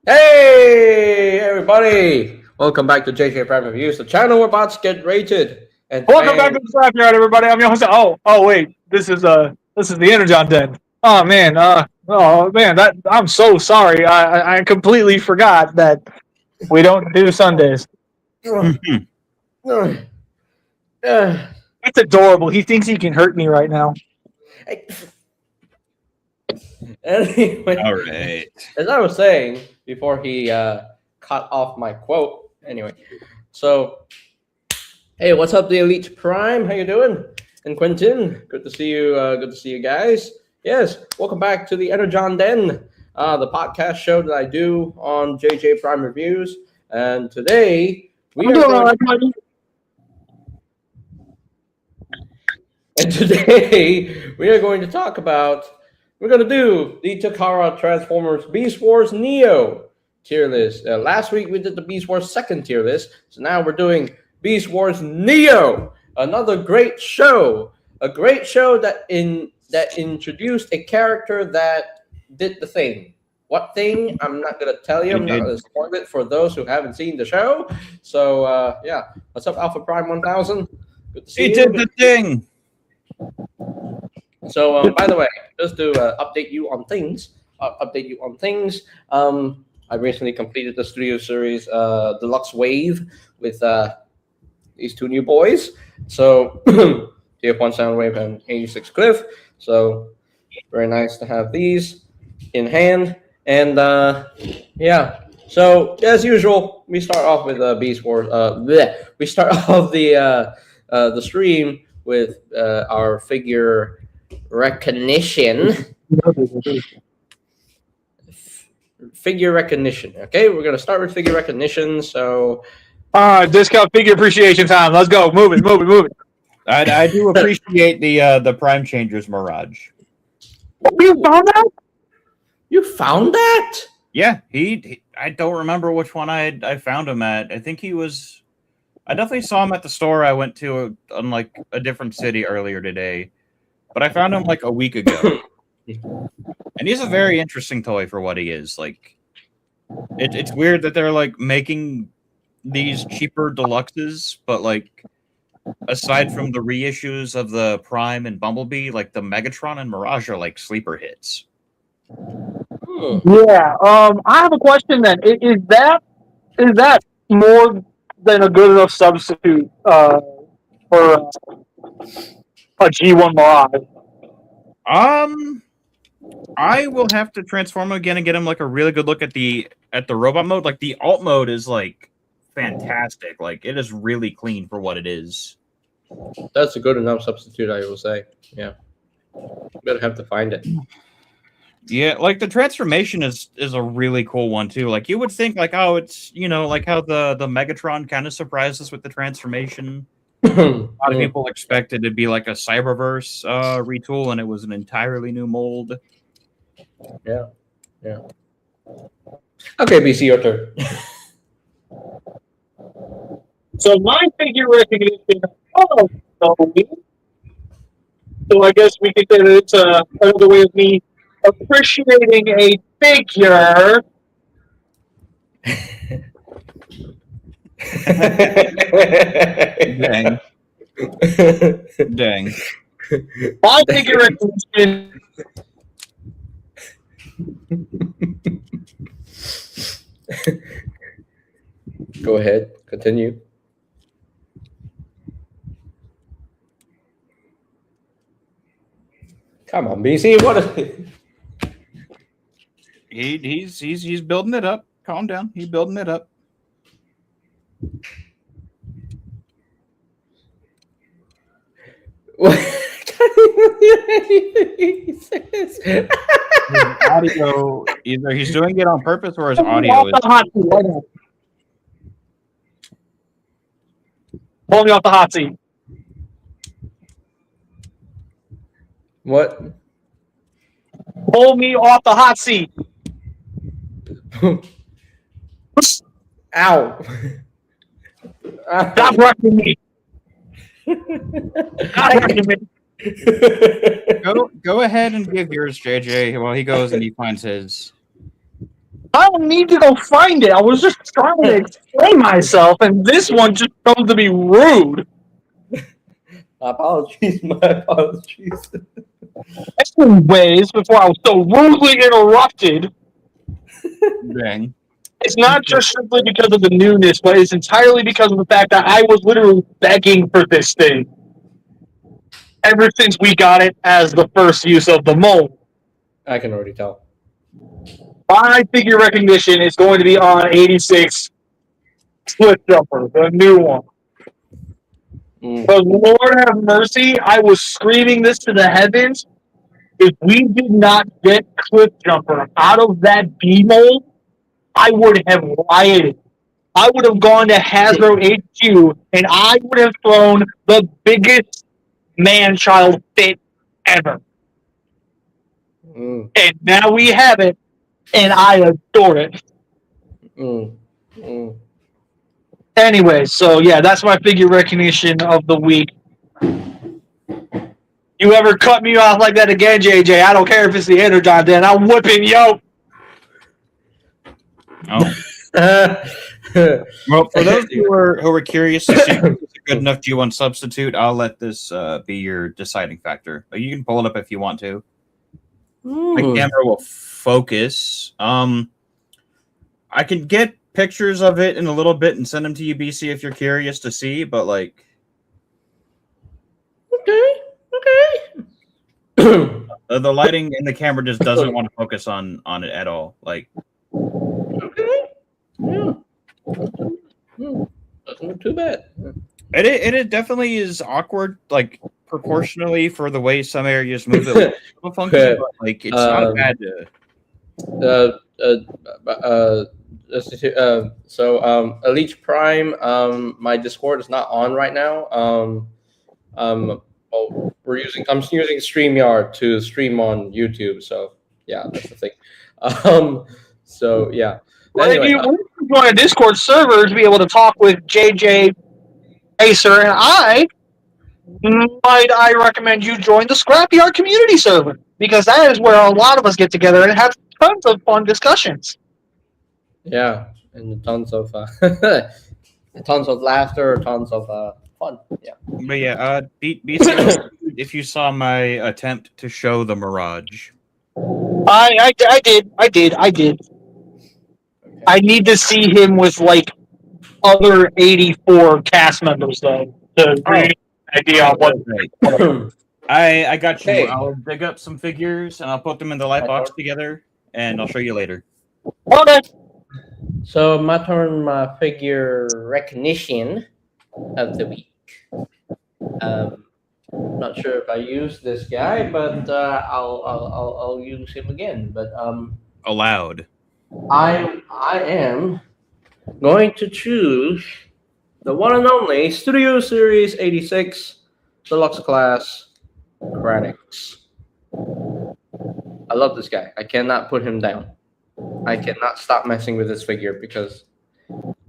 Hey, everybody! Welcome back to JJ Prime Reviews, the channel where bots get rated and Welcome back fans. to the Scrapyard, everybody. I'm your host. Oh, wait. This is the ENERGON Den. Oh man, that I'm so sorry. I completely forgot that we don't do Sundays. Uh, uh, It's adorable. He thinks he can hurt me right now. anyway, All right. as I was saying before he cut off my quote. Anyway, so hey, what's up, the Elite Prime? How you doing? And Quentin, good to see you. Good to see you guys. Yes, welcome back to the Energon Den, the podcast show that I do on JJ Prime Reviews. And today we I'm are doing all going. right, buddy. And today we are going to talk about. We're going to do the Takara Transformers Beast Wars Neo tier list. Last week we did the Beast Wars second tier list, so now we're doing Beast Wars Neo. Another great show, a great show that introduced a character that did the thing. What thing? I'm not gonna tell you. I'm not gonna spoil it for those who haven't seen the show. So yeah, what's up, Alpha Prime 1000? Good to see He you. did the thing. So, by the way, just to update you on things, I recently completed the Studio Series Deluxe Wave with these two new boys. So, TF1 Soundwave and 86 Cliff. So, very nice to have these in hand. And yeah, so as usual, we start off with Beast Wars. We start off the stream with our figure recognition. Okay, we're gonna start with figure recognition. So, Discount figure appreciation time. Let's go. Move it. I do appreciate the Prime Changers Mirage. You found that? you found that? Yeah, I don't remember which one I found him at. I think he was. I definitely saw him at the store I went to on like a different city earlier today, but I found him like a week ago. And he's a very interesting toy for what he is. Like, it's weird that they're like making these cheaper deluxes, but like aside from the reissues of the Prime and Bumblebee, like the Megatron and Mirage are like sleeper hits. Yeah. I have a question then. Is that more than a good enough substitute for a G1 Mirage? I will have to transform him again and get him like a really good look at the robot mode. Like the alt mode is like fantastic. Like it is really clean for what it is. That's a good enough substitute, I will say. Yeah, better have to find it. Yeah, like the transformation is a really cool one too. Like you would think like, oh, it's like how the Megatron kind of surprised us with the transformation. A lot of people expected it to be like a Cyberverse retool, and it was an entirely new mold. Yeah. Okay, BC, your turn. So my figure recognition. Oh, so I guess we could say that it's another way of me appreciating a figure. Dang. Dang. My figure recognition. Go ahead, continue. Come on, BC. What is He's building it up. Calm down. He's building it up. His audio, either he's doing it on purpose or his audio is. Pull me off the hot seat. What? Pull me off the hot seat. Ow. Stop rushing me. Stop rushing me. Go ahead and give yours, JJ, while he goes and he finds his. I don't need to go find it. I was just trying to explain myself, and this one just comes to be rude. My apologies. My apologies. Anyways, before I was so rudely interrupted, Dang. it's not just simply because of the newness, but it's entirely because of the fact that I was literally begging for this thing ever since we got it as the first use of the mold. I can already tell. My figure recognition is going to be on 86 Split Jumper, the new one. But Lord have mercy, I was screaming this to the heavens. If we did not get Cliff Jumper out of that B mold, I would have rioted. I would have gone to Hasbro HQ and I would have thrown the biggest man-child fit ever. Mm. And now we have it, and I adore it. Mm. Mm. Anyway, so yeah, that's my figure recognition of the week. You ever cut me off like that again, JJ? I don't care if it's the ENERGON, then I'm whipping yo. Oh. Well, for those who are curious to see if it's a good enough G1 substitute, I'll let this be your deciding factor. But you can pull it up if you want to. My camera will focus. I can get pictures of it in a little bit and send them to you, BC, if you're curious to see. But like, Okay. the lighting in the camera just doesn't want to focus on it at all. Like, Okay. Yeah. Doesn't look too bad. it definitely is awkward, like proportionally for the way some areas move. It looks funky, but like it's not bad to. So Elite Prime, my Discord is not on right now. Well, I'm using StreamYard to stream on YouTube. So yeah, that's the thing. So yeah. Well, Anyway, if you join a Discord server to be able to talk with JJ, Acer, and I recommend you join the Scrapyard community server, because that is where a lot of us get together and have tons of fun discussions. yeah, and tons of laughter, tons of fun. Yeah. But yeah, BC, if you saw my attempt to show the Mirage. I did. Okay. I need to see him with like other 84 cast members though to really get an idea of what. I got you. Hey. I'll dig up some figures and I'll put them in the light box together, and I'll show you later. Okay. So my turn. My figure recognition of the week. Not sure if I use this guy, but I'll use him again. But Allowed. I am going to choose the one and only Studio Series 86 Deluxe Class Kranix. I love this guy. I cannot put him down. I cannot stop messing with this figure because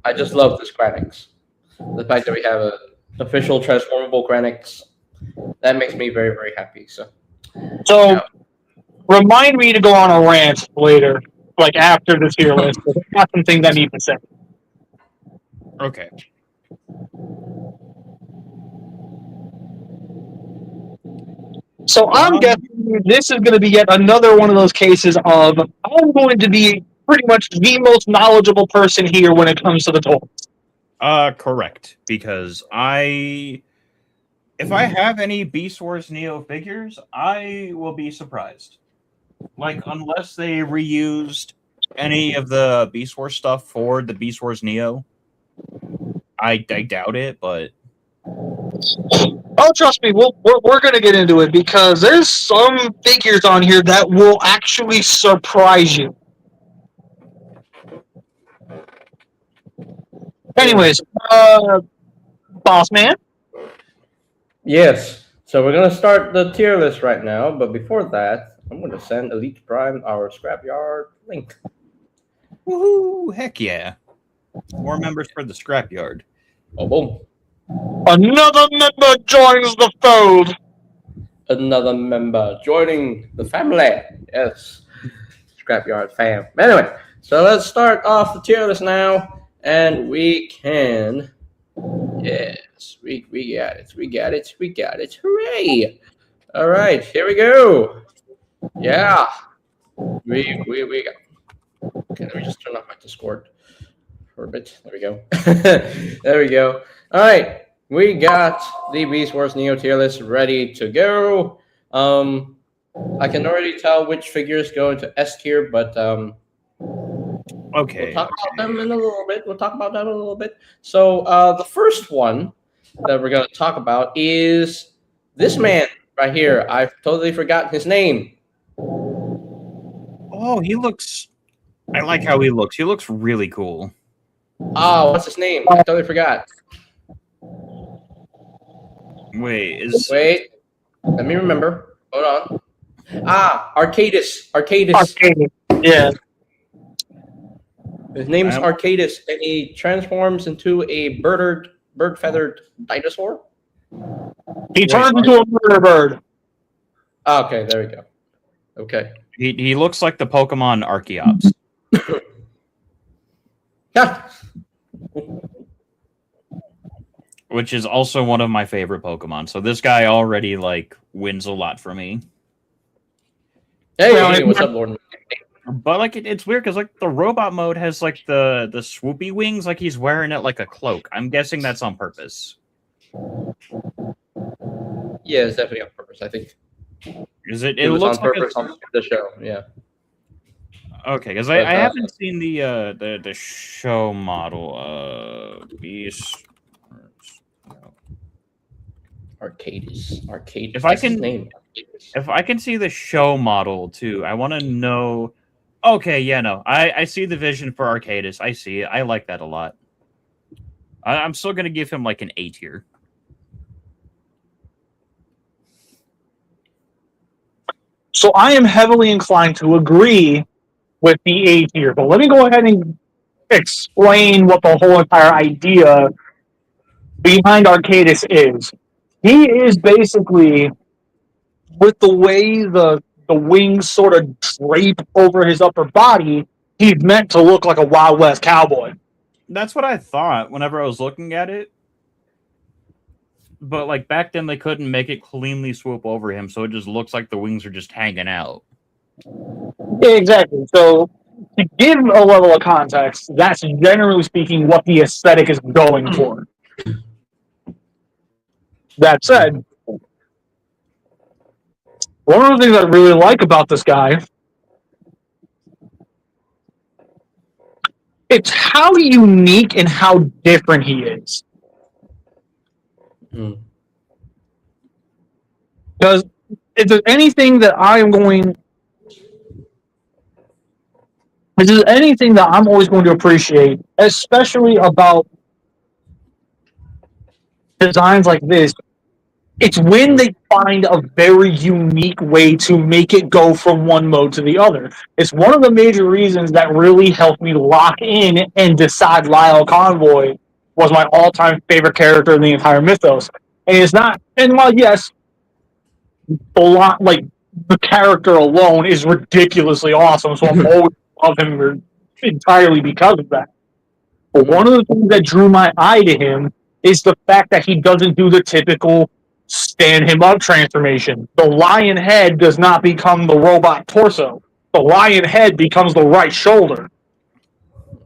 I just love this Kranix. The fact that we have an official transformable Kranix, that makes me very, very happy. So yeah. Remind me to go on a rant later, like after the tier list. That's some things I need to say. Okay. So I'm guessing this is going to be yet another one of those cases of I'm going to be pretty much the most knowledgeable person here when it comes to the toys. Correct. Because if I have any Beast Wars Neo figures, I will be surprised. Like, unless they reused any of the Beast Wars stuff for the Beast Wars Neo, I doubt it, but... Oh, trust me, we're going to get into it because there's some figures on here that will actually surprise you. Anyways, Boss Man? Yes. So we're going to start the tier list right now. But before that, I'm going to send Elite Prime our Scrapyard link. Woohoo! Heck yeah. More members for the Scrapyard. Oh, boom. Another member joins the fold. Another member joining the family. Yes. Scrapyard fam. Anyway, So let's start off the tier list now, and we can. Yes, we got it. We got it. We got it. Hooray! All right, here we go. Yeah, we got. Okay, let me just turn off my Discord for a bit. There we go. There we go. All right, we got the Beast Wars Neo tier list ready to go. I can already tell which figures go into S tier, but Okay. we'll talk about them in a little bit. We'll talk about that in a little bit. So the first one that we're going to talk about is this man right here. I've totally forgotten his name. Oh, he looks. I like how he looks. He looks really cool. Ah, what's his name? I totally forgot. Wait, Let me remember. Hold on. Ah, Arcadis. Arcade. Yeah. His name is Arcadis, and he transforms into a bird-feathered dinosaur. He turns into a murder bird. Ah, okay, there we go. Okay. He looks like the Pokemon Archeops. Yeah. Which is also one of my favorite Pokemon. So this guy already like wins a lot for me. Hey, what's up, Lord? But like it's weird because like the robot mode has like the swoopy wings, like he's wearing it like a cloak. I'm guessing that's on purpose. Yeah, it's definitely on purpose. I think Is it? it was looks on like purpose on the show. Yeah. Okay, because I haven't seen the show model. Beast. Arcadis. If That's I his can- name. If I can see the show model too, I want to know. Okay, yeah, no, I see the vision for Arcadis. I see it. I like that a lot. I'm still gonna give him like an A tier. So I am heavily inclined to agree with the A tier, but let me go ahead and explain what the whole entire idea behind Arcadis is. He is basically, with the way the wings sort of drape over his upper body, he's meant to look like a Wild West cowboy. That's what I thought whenever I was looking at it. But like back then, they couldn't make it cleanly swoop over him, so it just looks like the wings are just hanging out. Yeah, exactly. So to give a level of context, that's generally speaking what the aesthetic is going for. That said, one of the things I really like about this guy, it's how unique and how different he is. Because if there's anything that I'm always going to appreciate, especially about designs like this, it's when they find a very unique way to make it go from one mode to the other. It's one of the major reasons that really helped me lock in and decide Lyle Convoy was my all-time favorite character in the entire mythos. And it's not, and while yes, the character alone is ridiculously awesome, so I'm always love him entirely because of that. But one of the things that drew my eye to him is the fact that he doesn't do the typical stand him up transformation. The lion head does not become the robot torso. The lion head becomes the right shoulder.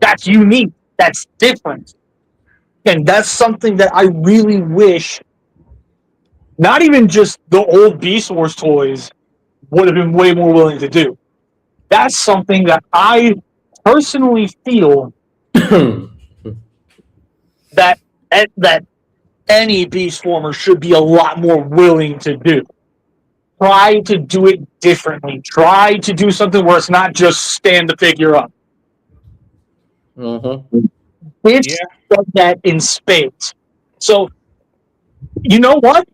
That's unique. That's different. And that's something that I really wish not even just the old Beast Wars toys would have been way more willing to do. That's something that I personally feel that any Beast Former should be a lot more willing to do. Try to do it differently. Try to do something where it's not just stand the figure up. This does that in spades. So, you know what?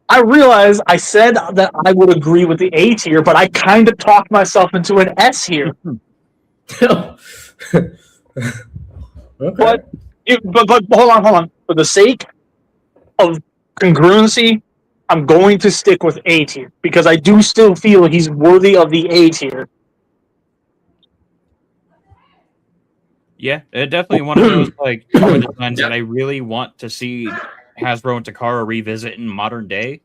I realize I said that I would agree with the A tier, but I kind of talked myself into an S here. Okay. But hold on. For the sake of congruency, I'm going to stick with A tier because I do still feel he's worthy of the A tier. Yeah, definitely one of those like toy designs that I really want to see Hasbro and Takara revisit in modern day.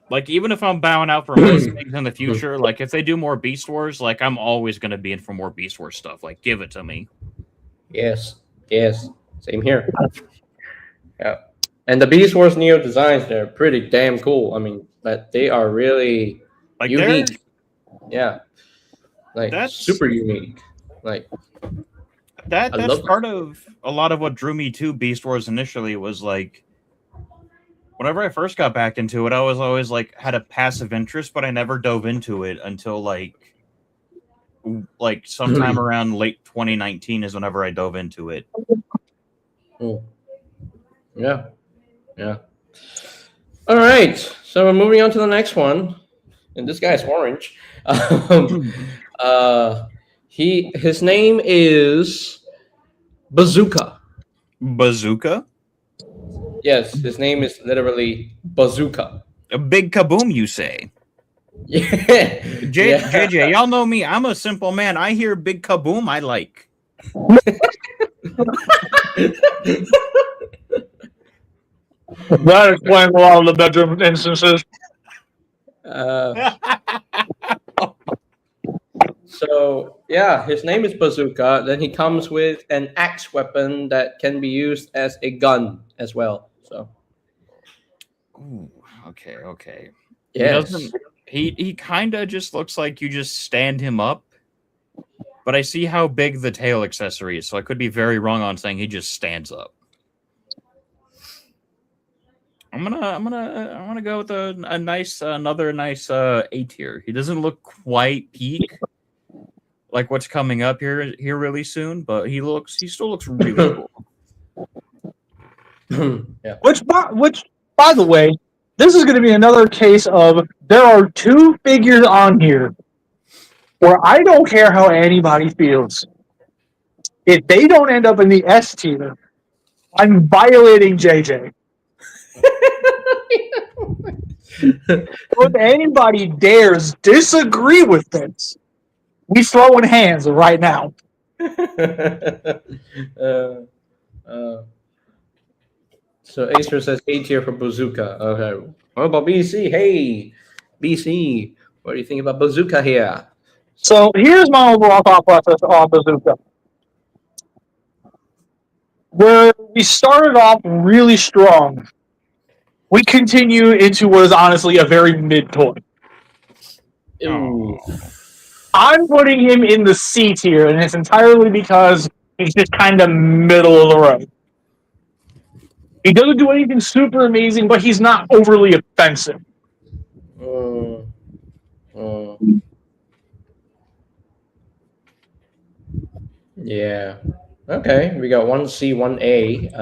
Like, even if I'm bowing out for most things in the future, like if they do more Beast Wars, like I'm always going to be in for more Beast Wars stuff. Like, give it to me. Yes, yes, same here. Yeah, and the Beast Wars Neo designs, they're pretty damn cool. I mean, but they are really Like, unique. Yeah, like that's super unique. Like that's love part of a lot of what drew me to Beast Wars initially was like whenever I first got back into it, I was always like had a passive interest, but I never dove into it until like sometime around late 2019 is whenever I dove into it. Oh. Yeah, yeah. All right, so we're moving on to the next one, and this guy's orange. His name is Bazooka. Bazooka? Yes, his name is literally Bazooka. A big kaboom, you say? Yeah. JJ, y'all know me. I'm a simple man. I hear big kaboom, I like. That explains a lot of the bedroom instances. So yeah, his name is Bazooka. Then he comes with an axe weapon that can be used as a gun as well. So Ooh, okay. yes. He kind of just looks like you just stand him up. But I see how big the tail accessory is, so I could be very wrong on saying he just stands up. I'm gonna go with another nice A tier. He doesn't look quite peak like what's coming up here really soon, but he still looks really cool. Yeah. Which by the way, this is going to be another case of there are two figures on here where I don't care how anybody feels. If they don't end up in the S tier, I'm violating JJ. If anybody dares disagree with this, we throwing hands right now. So Acer says A tier for Bazooka. Okay. What about BC? Hey, BC, what do you think about Bazooka here? So here's my overall thought process on Bazooka. Where we started off really strong, we continue into what is honestly a very mid toy. Ooh. I'm putting him in the C tier, and it's entirely because he's just kind of middle of the road. He doesn't do anything super amazing, but he's not overly offensive. Yeah. Okay, we got 1C, 1A.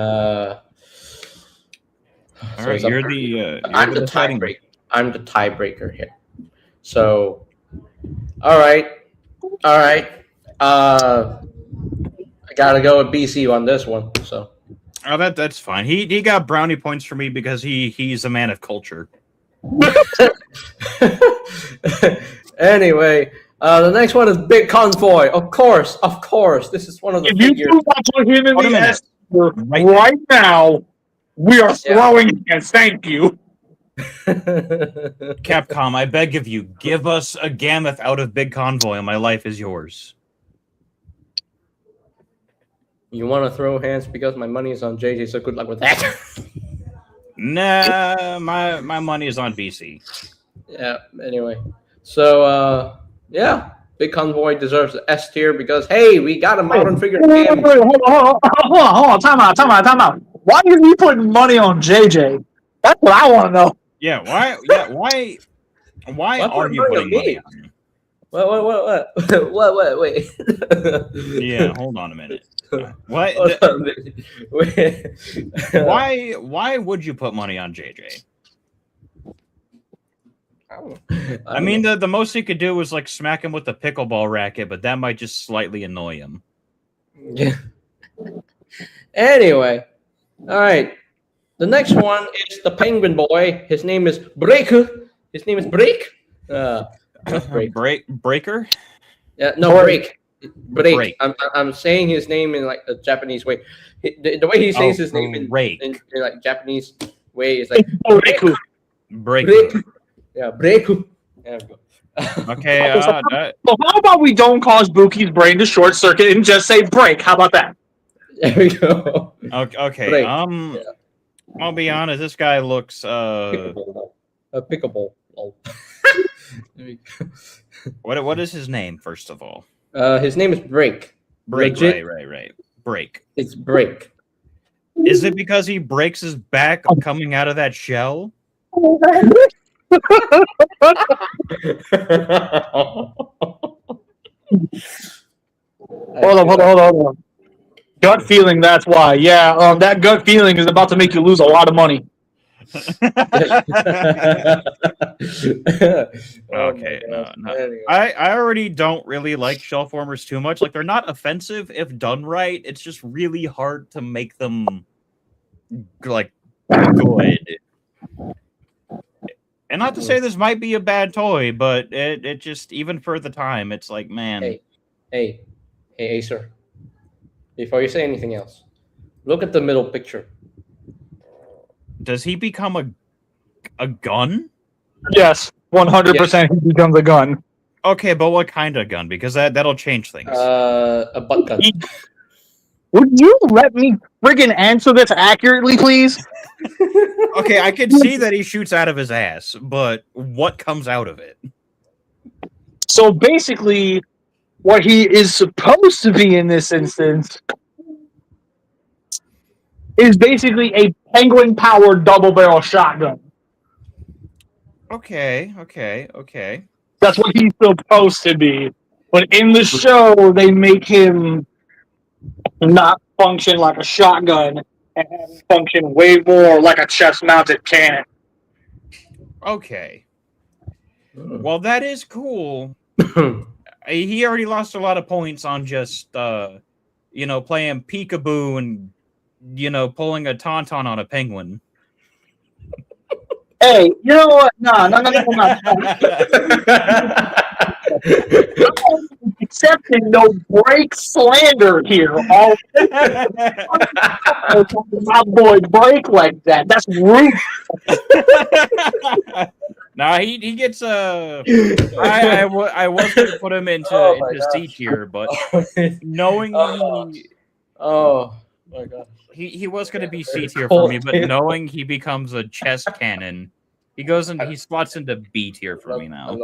All right, you're the tiebreaker. I'm the tiebreaker here. So, all right. I gotta go with BC on this one. So. Oh, that's fine. He got brownie points for me because he's a man of culture. Anyway, the next one is Big Convoy. Of course. This is one of the if figures. you want to put him in the S right now, we are throwing hands. Thank you. Capcom, I beg of you, give us a Gammoth out of Big Convoy and my life is yours. You want to throw hands because my money is on JJ, so good luck with that. Nah, my money is on BC. Yeah, anyway. So, yeah, Big Convoy deserves the S tier because, hey, we got a modern figure game. Wait, hold on. Time out. Why are you putting money on JJ? That's what I want to know. Yeah, why are you putting money on him? What? Wait. Yeah, hold on a minute. What? Why would you put money on JJ? I mean, the most he could do was like smack him with a pickleball racket, but that might just slightly annoy him. Yeah. Anyway, all right. The next one is the Penguin Boy. His name is Breaker. Breaker. Breaker. No, Break. Break. Break. I'm saying his name in like a Japanese way. The way he says his name Break. in like Japanese way is like break. Break. Break. Yeah, break. Yeah. Okay. So how about we don't cause Buki's brain to short circuit and just say break? How about that? There we go. Okay. Break. I'll be honest. This guy looks. Pickable. Pickable. Oh. What is his name? First of all, His name is Break. Break. Legit, Right. Break. it's Break. Is it because he breaks his back coming out of that shell? Hold on. Gut feeling, that's why. Yeah, that gut feeling is about to make you lose a lot of money. Okay, no. I already don't really like shell formers too much. Like, they're not offensive if done right. It's just really hard to make them like good. And not to say this might be a bad toy, but it just, even for the time, it's like, man. Hey, Acer. Before you say anything else, look at the middle picture. Does he become a gun? Yes, 100% he becomes a gun. Okay, but what kind of gun? Because that'll change things. A butt gun. Would you let me friggin' answer this accurately, please? Okay, I can see that he shoots out of his ass, but what comes out of it? So basically, what he is supposed to be in this instance is basically a penguin-powered double-barrel shotgun. Okay. That's what he's supposed to be. But in the show, they make him not function like a shotgun and have him function way more like a chest-mounted cannon. Okay. Well, that is cool. He already lost a lot of points on just, playing peekaboo and, pulling a tauntaun on a penguin. Hey, you know what? No. Accepting no break slander here. All my boy break like that. That's rude. Nah, he gets I was going to put him into C tier, but knowing oh my god, he was going to be C tier for me, but knowing he becomes a chest cannon, he slots into B tier for me now.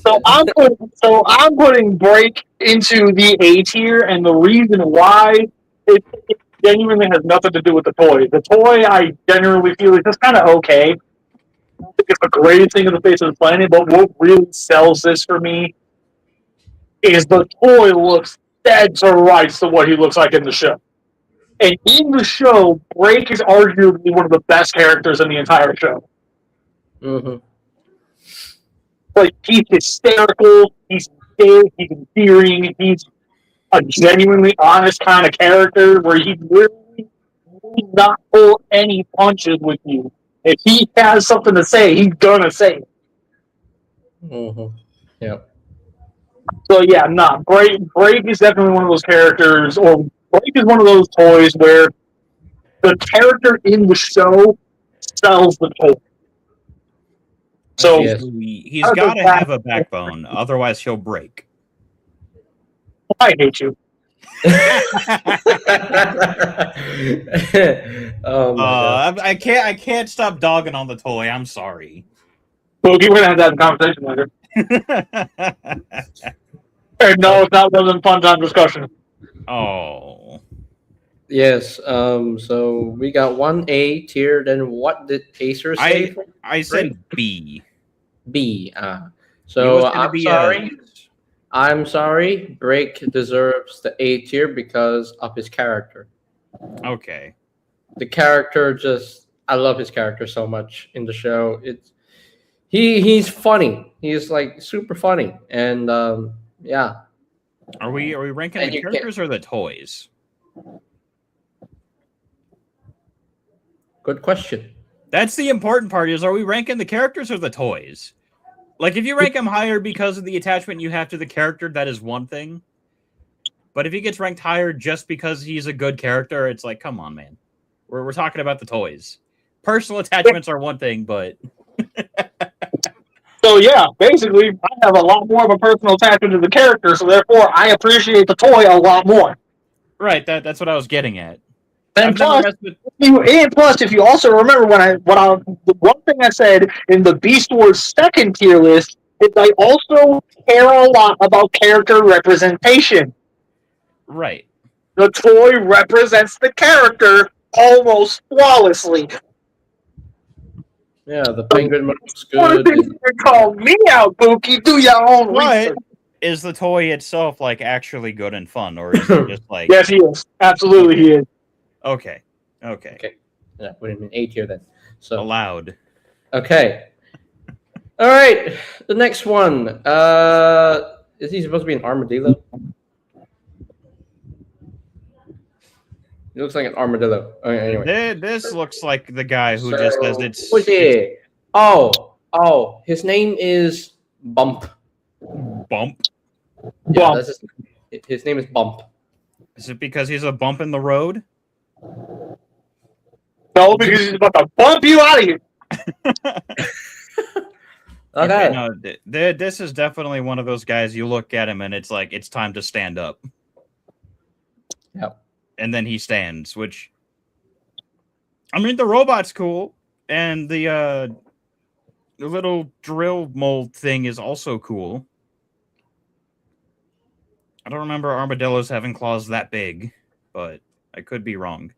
So I'm putting break into the A tier, and the reason why it genuinely has nothing to do with the toy. The toy I generally feel is just kind of okay. I don't think it's the greatest thing on the face of the planet, but what really sells this for me is the toy looks dead to rights to what he looks like in the show. And in the show, Break is arguably one of the best characters in the entire show. Mm-hmm. Like, he's hysterical, he's endearing, he's a genuinely honest kind of character where he literally will not pull any punches with you. If he has something to say, he's gonna say it. Mm-hmm. Yeah. So yeah, Break is definitely one of those characters, or Break is one of those toys where the character in the show sells the toy. So Yes. He's got to have a backbone, otherwise he'll break. I hate you. Oh my god. I can't stop dogging on the toy. I'm sorry. Boogie, we're gonna have that conversation later. Hey, no, that wasn't a fun time discussion. Oh. Yes. So we got one A tier. Then what did Acer say? I said B. B. So I'm sorry. I'm sorry. Break deserves the A tier because of his character. Okay. The character I love his character so much in the show. He's funny. He's like super funny, and yeah. Are we ranking the characters or the toys? Good question. That's the important part. Are we ranking the characters or the toys? Like, if you rank him higher because of the attachment you have to the character, that is one thing. But if he gets ranked higher just because he's a good character, it's like, come on, man. We're talking about the toys. Personal attachments are one thing, but... So yeah, basically, I have a lot more of a personal attachment to the character, so therefore I appreciate the toy a lot more. Right, that's what I was getting at. And plus, if you also remember the one thing I said in the Beast Wars second tier list is I also care a lot about character representation. Right. The toy represents the character almost flawlessly. Yeah, the penguin looks What good. if you call me out, Pookie? Do your own Right. research. Is the toy itself, like, actually good and fun, or is it just, like... Yes, he is. Absolutely, he is. Okay. Yeah, put him in A tier then. So Allowed. okay. All right, the next one. Is he supposed to be an armadillo? He looks like an armadillo. Okay, anyway. This looks like the guy who just says it's... Who's he? Oh, his name is Bump. Bump? Yeah, Bump. that's his name is Bump. Is it because he's a bump in the road? No, because he's about to bump you out of here. Okay. No, this is definitely one of those guys you look at him and it's like, it's time to stand up. Yep. And then he stands, which... I mean, the robot's cool, and the little drill mold thing is also cool. I don't remember armadillos having claws that big, but I could be wrong.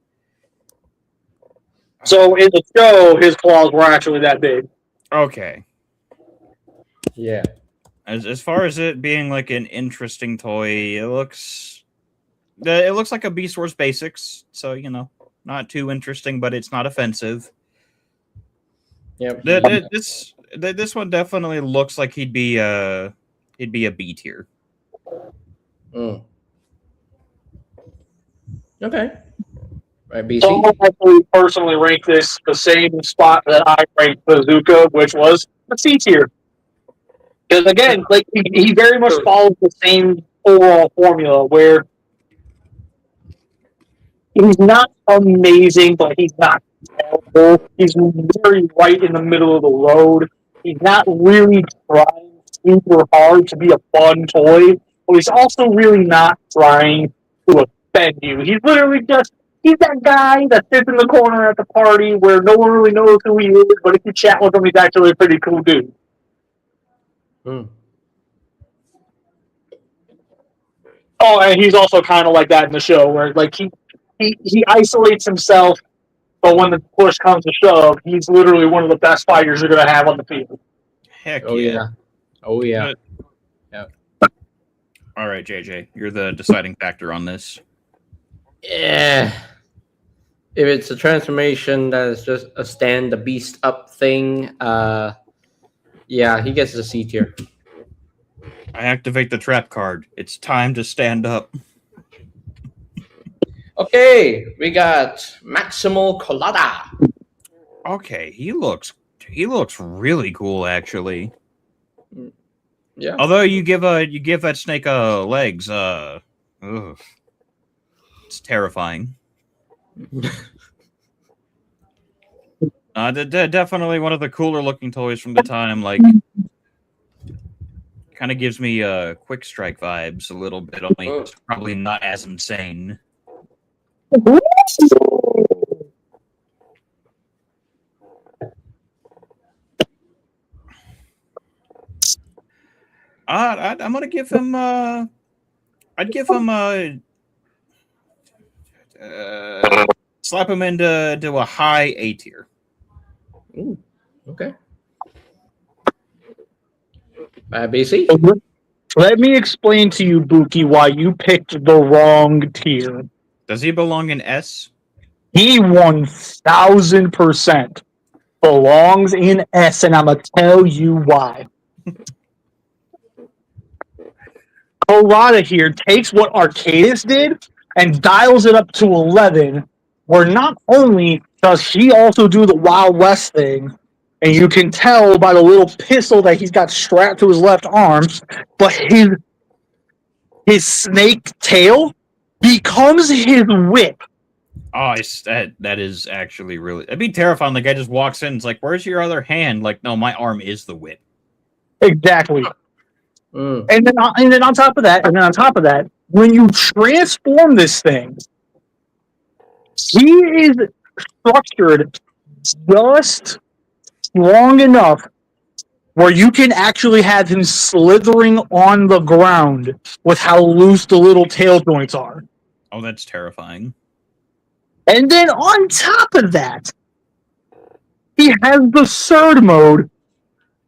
So in the show, his claws were actually that big. Okay. Yeah. As far as it being like an interesting toy, it looks like a Beast Wars Basics, so not too interesting, but it's not offensive. Yep. This one definitely looks like he'd be a B tier. Mm. Okay. Right, BC. So I actually personally rank this the same spot that I ranked Bazooka, which was the C tier. Because again, like he very much follows the same overall formula where he's not amazing, but he's not terrible. He's very right in the middle of the road. He's not really trying super hard to be a fun toy, but he's also really not trying to offend you. He's literally he's that guy that sits in the corner at the party where no one really knows who he is, but if you chat with him, he's actually a pretty cool dude. Hmm. Oh, and he's also kind of like that in the show, where like he isolates himself, but when the push comes to shove, he's literally one of the best fighters you're going to have on the field. Heck Oh yeah. Oh yeah. All right, JJ, you're the deciding factor on this. Yeah. If it's a transformation that is just a stand the beast up thing, yeah, he gets a C tier. I activate the trap card. It's time to stand up. Okay, we got Maximal Colada. Okay, he looks really cool, actually. Yeah. Although you give that snake legs, it's terrifying. Definitely one of the cooler looking toys from the time. Like, kind of gives me Quick Strike vibes a little bit. Only it's probably not as insane. I'm gonna give him. I'd give him slap him into a high A tier. Ooh, okay. BC? Let me explain to you, Buki, why you picked the wrong tier. Does he belong in S? He 1000% belongs in S, and I'm going to tell you why. Colada here takes what Arcadis did and dials it up to 11, where not only does he also do the Wild West thing, And you can tell by the little pistol that he's got strapped to his left arm, but his snake tail becomes his whip. Oh, that is actually really. It'd be terrifying. The guy just walks in. It's like, "Where's your other hand?" Like, no, my arm is the whip. Exactly. Mm. And then on top of that, when you transform this thing, he is structured just long enough where you can actually have him slithering on the ground with how loose the little tail joints are. Oh, that's terrifying. And then on top of that, he has the surd mode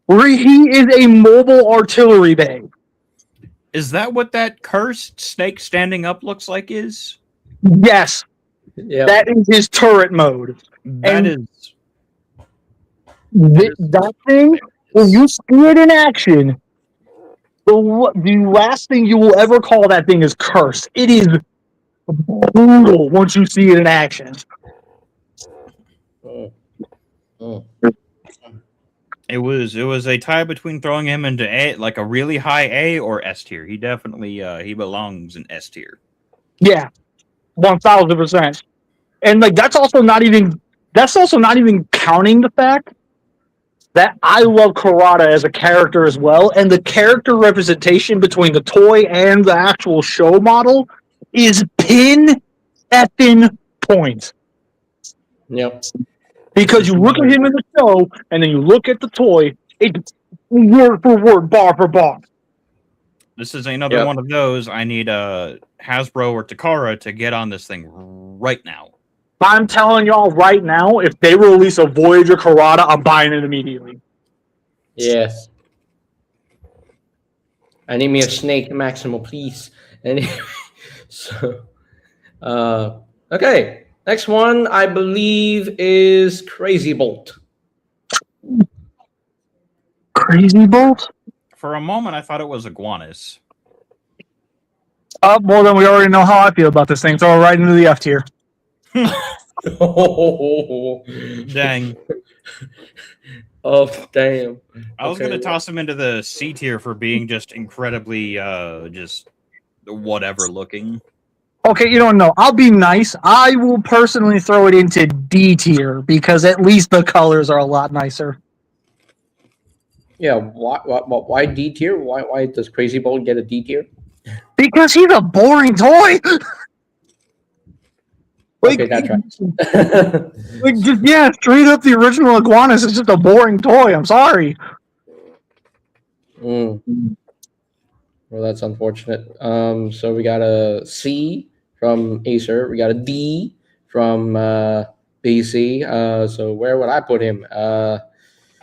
where he is a mobile artillery bay. Is that what that cursed snake standing up looks like? Is Yes, Yeah. that is his turret mode. that And is that thing, when you see it in action, the last thing you will ever call that thing is cursed. It is brutal once you see it in action. Mm. Mm. It was a tie between throwing him into A, like a really high A or S tier. He definitely he belongs in S tier. Yeah, 1000%. And like that's also not even counting the fact that I love Karada as a character as well, and the character representation between the toy and the actual show model is pin effing point. Yep. Because you look at him in the show, and then you look at the toy, it's word for word, bar for bar. This is another one of those. I need Hasbro or Takara to get on this thing right now. I'm telling y'all right now, if they release a Voyager Karada, I'm buying it immediately. Yes. I need me a snake maximal, please. Anyway, so, okay. Next one, I believe, is Crazy Bolt. Crazy Bolt? For a moment, I thought it was Iguanas. Well, then we already know how I feel about this thing. Throw it right into the F tier. Oh, Dang. Oh, damn. I was going to toss him into the C tier for being just incredibly, just whatever looking. Okay, you don't know. I'll be nice. I will personally throw it into D tier because at least the colors are a lot nicer. Yeah, why D tier? Why does Crazy Bolt get a D tier? Because he's a boring toy. Okay, that's right. Like, just, yeah, straight up the original Iguanas is just a boring toy. I'm sorry. Well, that's unfortunate. So we got a C from Acer. We got a D from BC. So where would I put him?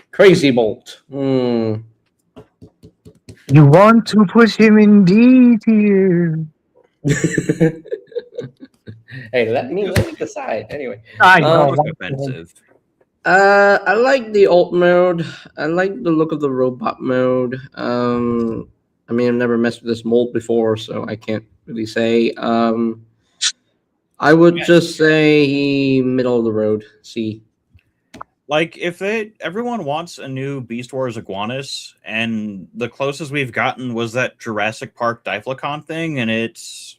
Crazy Bolt. You want to put him in D tier. Hey, let me decide. Anyway, I know. Offensive. I like the alt mode. I like the look of the robot mode. I mean, I've never messed with this mold before, so I can't really say. I would just say he middle of the road. C. Like, if everyone wants a new Beast Wars Iguanas, and the closest we've gotten was that Jurassic Park Diflacon thing, and it's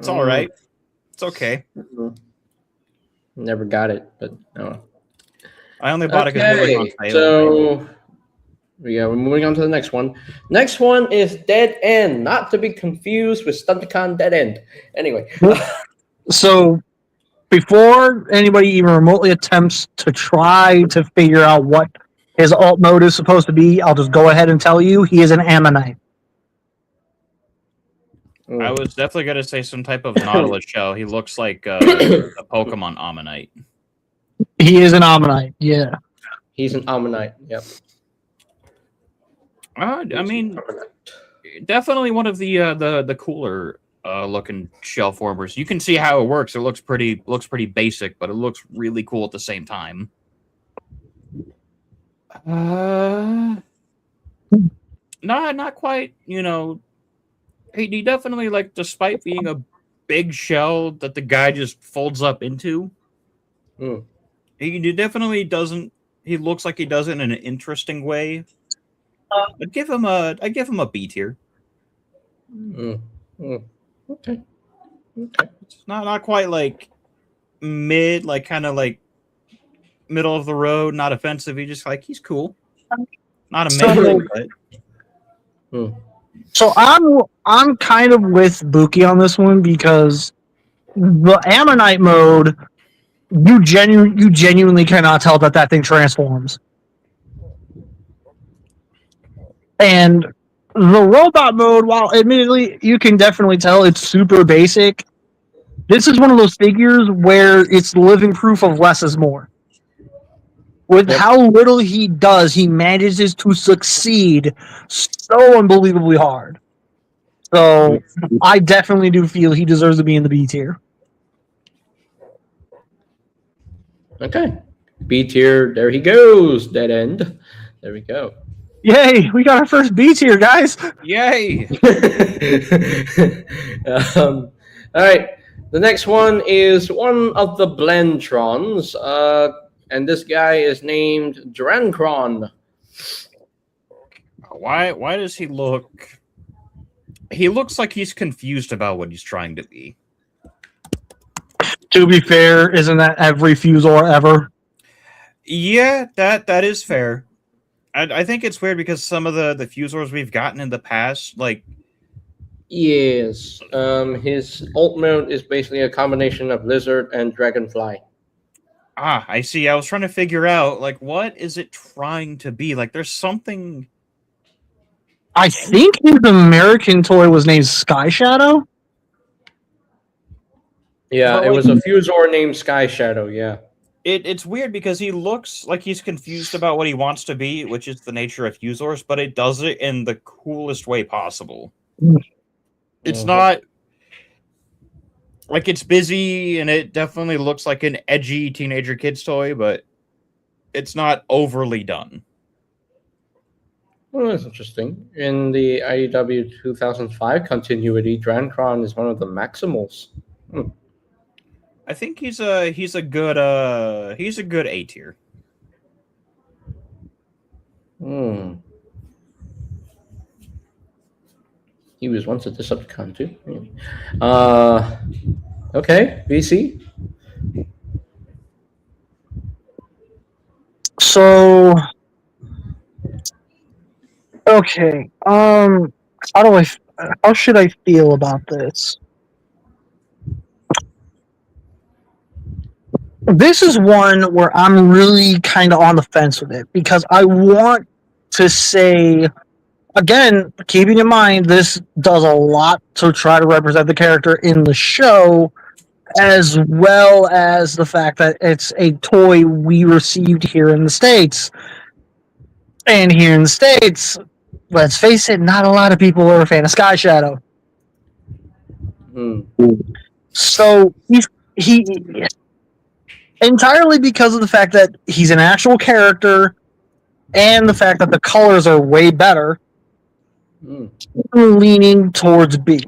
all right. It's okay. Never got it, but no. I only bought it because it was on sale. So we're moving on to the next one. Next one is Dead End, not to be confused with Stunticon Dead End. Anyway. So before anybody even remotely attempts to try to figure out what his alt mode is supposed to be, I'll just go ahead and tell you he is an Ammonite. I was definitely going to say some type of Nautilus shell. He looks like a Pokemon Ammonite. He is an Ammonite, yeah. He's an Ammonite, yep. I mean, definitely one of the cooler looking shell formers. You can see how it works. It looks pretty basic, but it looks really cool at the same time. Not quite, you know. He definitely, like, despite being a big shell that the guy just folds up into, He definitely doesn't. He looks like he does it in an interesting way. I'd give him a B tier. Mm, mm. Okay. Okay. It's not quite like mid, like kind of like middle of the road, not offensive. He's cool. Not amazing, but Hmm. So I'm kind of with Buki on this one because the Ammonite mode, you genuinely cannot tell that thing transforms. And the robot mode, while admittedly you can definitely tell it's super basic, this is one of those figures where it's living proof of less is more. With Yep. how little he does, he manages to succeed so unbelievably hard. So I definitely do feel he deserves to be in the B tier. Okay. B tier. There he goes. Dead end. There we go. Yay, we got our first B tier, guys. yay! All right. The next one is one of the Blentrons, and this guy is named Drancron. Why does he look? He looks like he's confused about what he's trying to be. To be fair, isn't that every Fusor ever? Yeah, that is fair. I think it's weird because some of the Fusors we've gotten in the past, like Yes. His ult mode is basically a combination of lizard and dragonfly. I see. I was trying to figure out like what is it trying to be? Like there's something. I think his American toy was named Sky Shadow. Yeah, But, it like- was a Fusor named Sky Shadow. Yeah. It's weird because he looks like he's confused about what he wants to be, which is the nature of Fusors, but it does it in the coolest way possible. It's not like it's busy and it definitely looks like an edgy teenager kid's toy, but it's not overly done. Well, that's interesting. In the IEW 2005 continuity, Drancron is one of the Maximals. I think he's a good A tier. Hmm. He was once a Decepticon too. Okay, VC. So, okay. How should I feel about this? This is one where I'm really kind of on the fence with it because I want to say, again, keeping in mind this does a lot to try to represent the character in the show, as well as the fact that it's a toy we received here in the States. And here in the States, let's face it, not a lot of people are a fan of Sky Shadow. Hmm. So he entirely because of the fact that he's an actual character and the fact that the colors are way better, Hmm. I'm leaning towards B.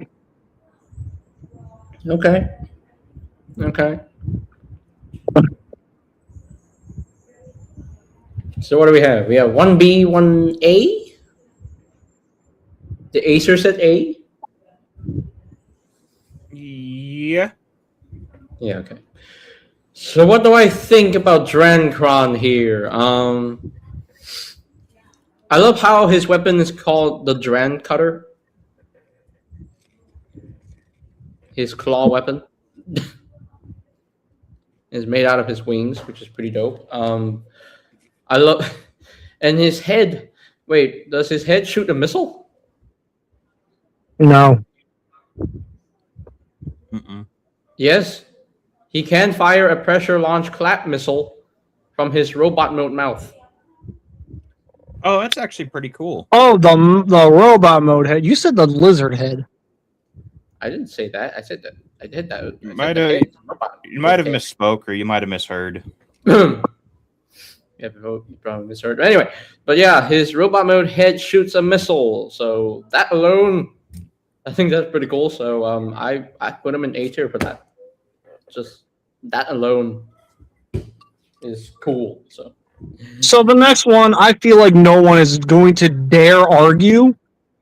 Okay. Okay. So what do we have? We have 1B, 1A? The Acer said A? Yeah. Yeah, okay. So what do I think about Drancron here? I love how his weapon is called the Dran Cutter. His claw weapon is made out of his wings, which is pretty dope. I love, and his head. Wait, does his head shoot a missile? No. Mm-mm. Yes, he can fire a pressure launch clap missile from his robot mode mouth. Oh, that's actually pretty cool. Oh, the robot mode head. You said the lizard head. I didn't say that. I said that. I did that. I You said might the have- head is a robot. You might have Okay. misspoke or you might have misheard. Yeah, you probably misheard. Anyway, but yeah, his robot mode head shoots a missile. So that alone, I think that's pretty cool. So I put him in A tier for that. Just that alone. is cool. So the next one, I feel like no one is going to dare argue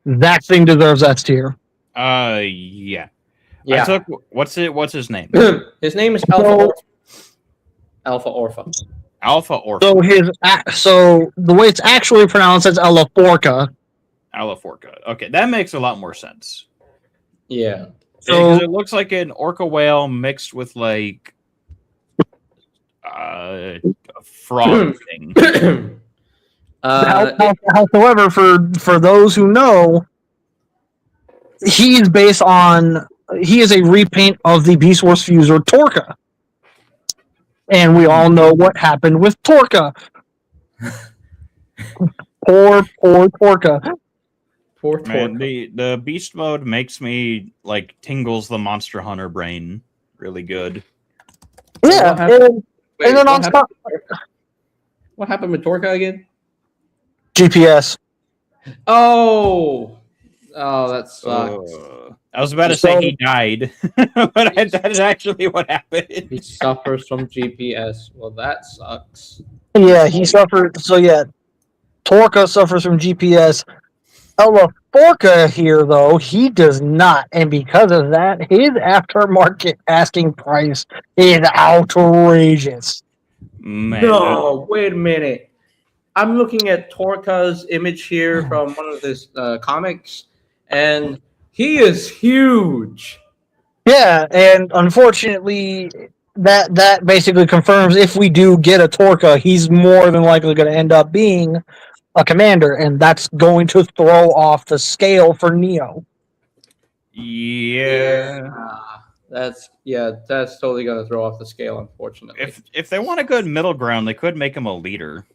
that thing deserves S tier. Yeah. Yeah. I took what's his name? His name is Alpha So- Orpha. Alpha Orpha. Alpha or So the way it's actually pronounced is Elaforca. Alaforca. Okay, that makes a lot more sense. Yeah. Because So it looks like an orca whale mixed with like a frog thing. however, for those who know, he is a repaint of the Beast Wars Fuser Torka. And we all know what happened with Torka. Poor Torka. Poor Man, Torque. the beast mode makes me like tingles the Monster Hunter brain really good. Yeah, What happened? Wait, and then what on happened? top, What happened with Torca again? GPS. Oh, that sucks. I was about to say he died, but that is actually what happened. He suffers from GPS. Well, that sucks. Yeah, he suffered. So yeah, Torka suffers from GPS. Elaforca here, though, he does not, and because of that, his aftermarket asking price is outrageous. Man, No, wait a minute. I'm looking at Torca's image here from one of his comics, and he is huge. Yeah, and unfortunately, that basically confirms if we do get a Torka, he's more than likely going to end up being a commander, and that's going to throw off the scale for Neo. yeah. That's totally gonna throw off the scale, unfortunately. If they want a good middle ground, they could make him a leader.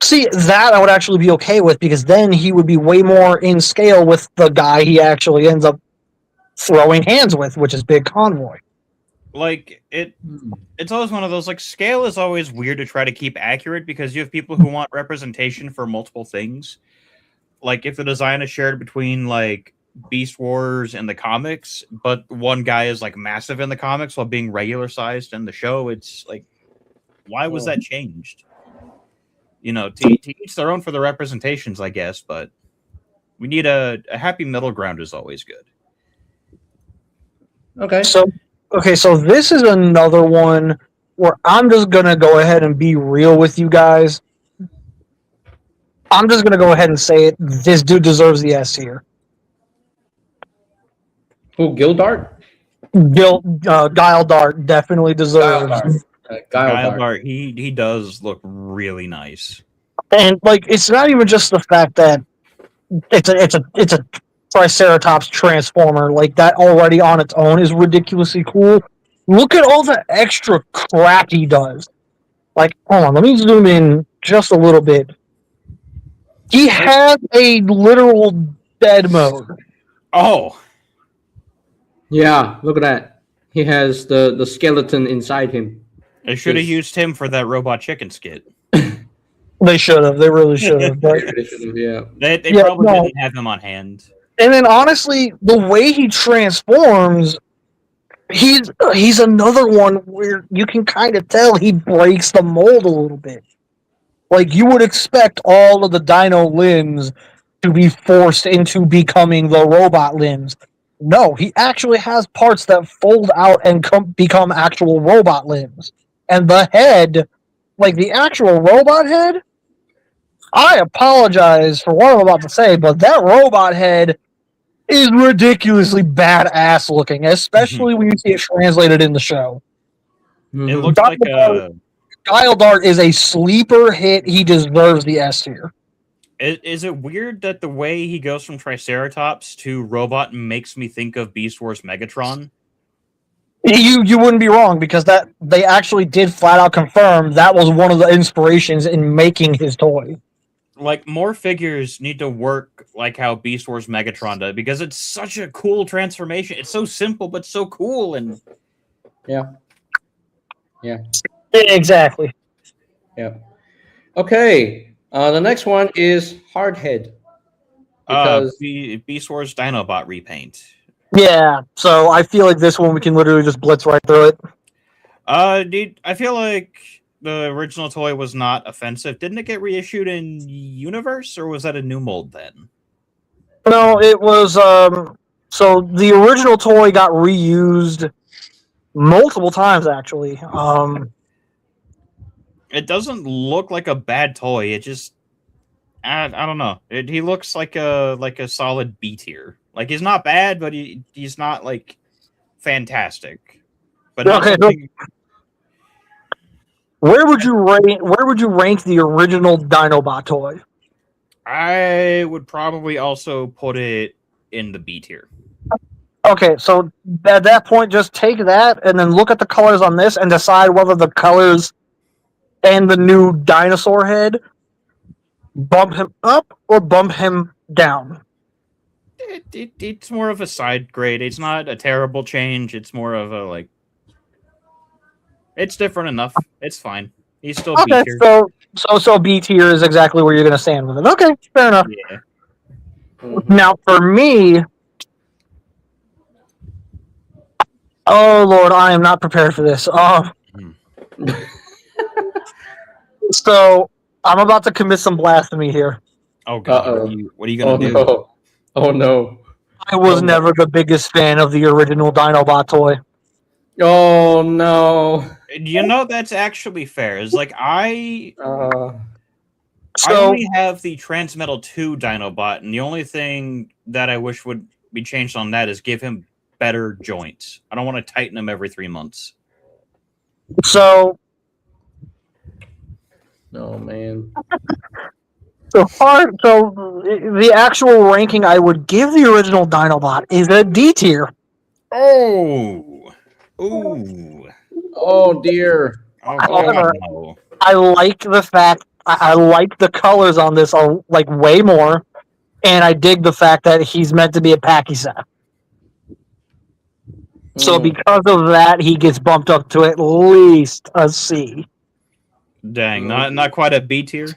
See, that I would actually be okay with, because then he would be way more in scale with the guy he actually ends up throwing hands with, which is Big Convoy. Like it's always one of those, like, scale is always weird to try to keep accurate because you have people who want representation for multiple things. Like if the design is shared between like Beast Wars and the comics, but one guy is like massive in the comics while being regular sized in the show, it's like, why was that changed? You know, to each their own for the representations, I guess, but we need a happy middle ground is always good. Okay. So this is another one where I'm just gonna go ahead and be real with you guys. I'm just gonna go ahead and say it. This dude deserves the S tier. Who? Gildart? Guile Dart definitely deserves. Guile Dart, he does look really nice. And like, it's not even just the fact that it's a Triceratops transformer. Like, that already on its own is ridiculously cool. Look at all the extra crap he does. Like, hold on, let me zoom in just a little bit. He has a literal dead mode. Oh, Yeah, look at that. He has the skeleton inside him. they should have used him for that Robot Chicken skit. They should have. They really should have. But Yeah. They Yeah, probably no. didn't have him on hand. and then honestly, the way he transforms, he's another one where you can kind of tell he breaks the mold a little bit. Like, you would expect all of the dino limbs to be forced into becoming the robot limbs. No, he actually has parts that fold out and become actual robot limbs. And the head, like the actual robot head, I apologize for what I'm about to say, but that robot head is ridiculously badass looking, especially when you see it translated in the show. It looks like a. Guile Dart is a sleeper hit. He deserves the S tier. Is it weird that the way he goes from Triceratops to robot makes me think of Beast Wars Megatron? You wouldn't be wrong, because that they actually did flat out confirm that was one of the inspirations in making his toy. Like, more figures need to work like how Beast Wars Megatron does, because it's such a cool transformation. It's so simple but so cool, and Yeah. Exactly. Yeah. Okay. The next one is Hardhead. Because Beast Wars Dinobot repaint. Yeah, so I feel like this one we can literally just blitz right through it. Dude, I feel like the original toy was not offensive, didn't it get reissued in Universe, or was that a new mold then? No, it was. So the original toy got reused multiple times, actually. It doesn't look like a bad toy. It just, I don't know. He looks like a solid B tier. Like he's not bad, but he's not like fantastic. But not Okay, so something. where would you rank the original Dinobot toy? I would probably also put it in the B tier. Okay, so at that point, just take that and then look at the colors on this and decide whether the colors and the new dinosaur head bump him up or bump him down. It's more of a side grade. It's not a terrible change. It's more of a like. It's different enough. It's fine. He's still Okay, B tier. so B tier is exactly where you're going to stand with it. Okay, fair enough. Yeah. Now for me, oh Lord, I am not prepared for this. So I'm about to commit some blasphemy here. Oh God, what are you gonna do? No. Oh no! I was never the biggest fan of the original Dinobot toy. Oh no! You know that's actually fair. It's like I So only have the Transmetal 2 Dinobot, and the only thing that I wish would be changed on that is give him better joints. I don't want to tighten him every 3 months. So Oh man! the actual ranking I would give the original Dinobot is a D tier. Oh, ooh, Oh dear! oh However, God, no. I like the fact I like the colors on this like way more, and I dig the fact that he's meant to be a packy set. So because of that, he gets bumped up to at least a C. Dang, not quite a B tier.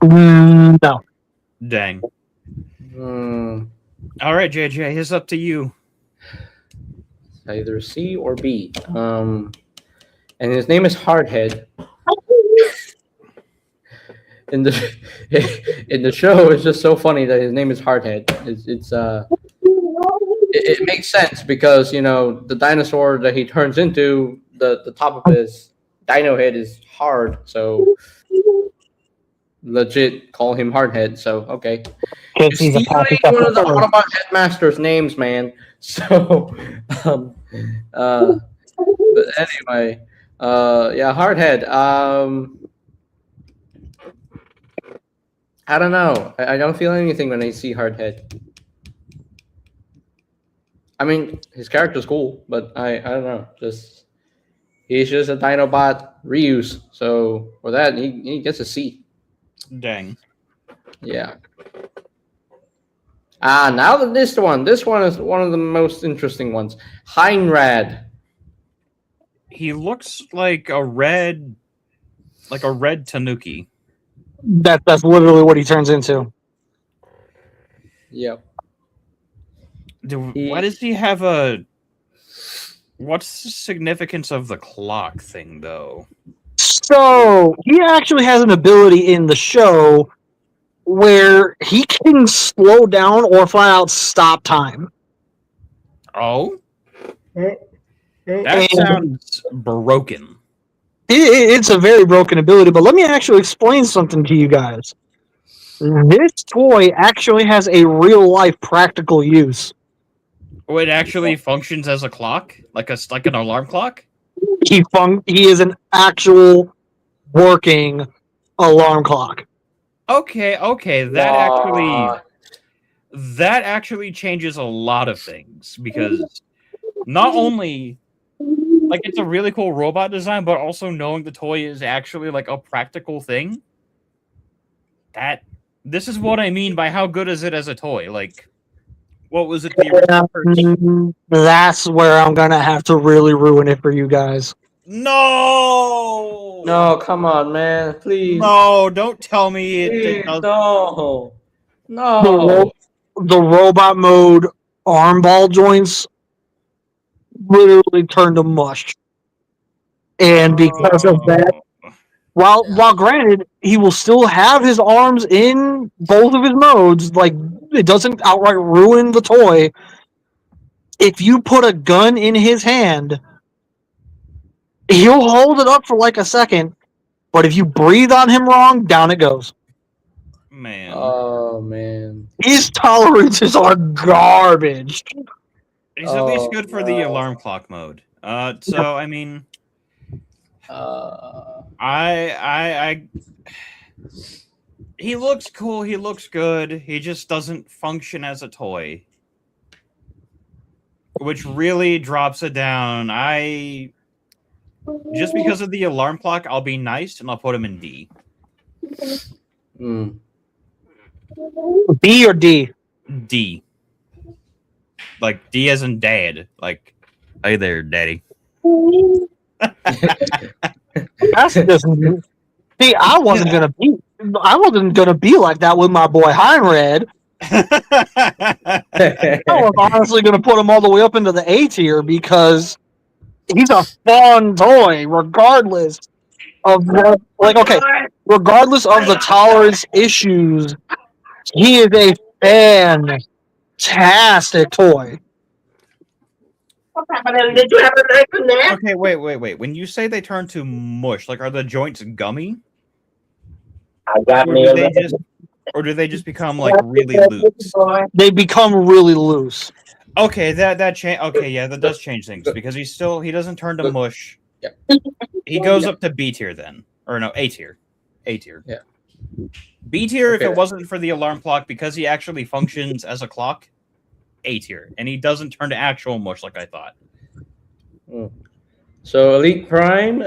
No. Dang. All right, JJ, it's up to you. Either C or B. And his name is Hardhead. In the show, it's just so funny that his name is Hardhead. It makes sense because the dinosaur that he turns into, the top of his dino head is hard, so legit call him Hardhead. So okay, you're stealing one of the Autobot headmaster's names, man. So, but anyway, yeah, Hardhead. I don't know. I don't feel anything when I see Hardhead. I mean, his character's cool, but I don't know. He's just a Dinobot reuse. So for that, he gets a C. Dang. Yeah. Now this one is one of the most interesting ones. Heinrad. He looks like a red Tanuki. That's literally what he turns into. Yep. Why does he have a? What's the significance of the clock thing, though? So he actually has an ability in the show where he can slow down or flat out stop time. Oh, that sounds broken. It's a very broken ability, but let me actually explain something to you guys. This toy actually has a real life practical use. Oh, it actually functions as a clock, like an alarm clock. He is an actual working alarm clock. Okay, that actually changes a lot of things because not only like it's a really cool robot design, but also knowing the toy is actually like a practical thing. This is what I mean by how good is it as a toy? Like, what was it? That's where I'm gonna have to really ruin it for you guys. No, come on, man, please. No, don't tell me Please, it does. no. The robot mode arm ball joints literally turned to mush. And because of that, while granted, he will still have his arms in both of his modes, like, it doesn't outright ruin the toy. If you put a gun in his hand, he'll hold it up for like a second, but if you breathe on him wrong, down it goes. Man. Oh man. His tolerances are garbage. He's at least Oh, good for the no. alarm clock mode. So I mean, Uh, I he looks cool, he looks good, he just doesn't function as a toy. Which really drops it down. Just because of the alarm clock, I'll be nice and I'll put him in D. mm. B or D? D. Like D as in dad. Like, hey there, daddy. That's just see. I wasn't gonna be like that with my boy Heinrad. I was honestly gonna put him all the way up into the A tier because he's a fun toy, regardless of regardless of the tolerance issues. He is a fantastic toy. Okay, wait. When you say they turn to mush, like, are the joints gummy? Or do they just become like really loose? They become really loose. Okay, that does change things because he doesn't turn to mush. Yeah. He goes up to B tier then. Or no, A tier. A tier. Yeah. B tier if Okay. it wasn't for the alarm clock because he actually functions as a clock. A tier. And he doesn't turn to actual mush like I thought. So Elite Prime,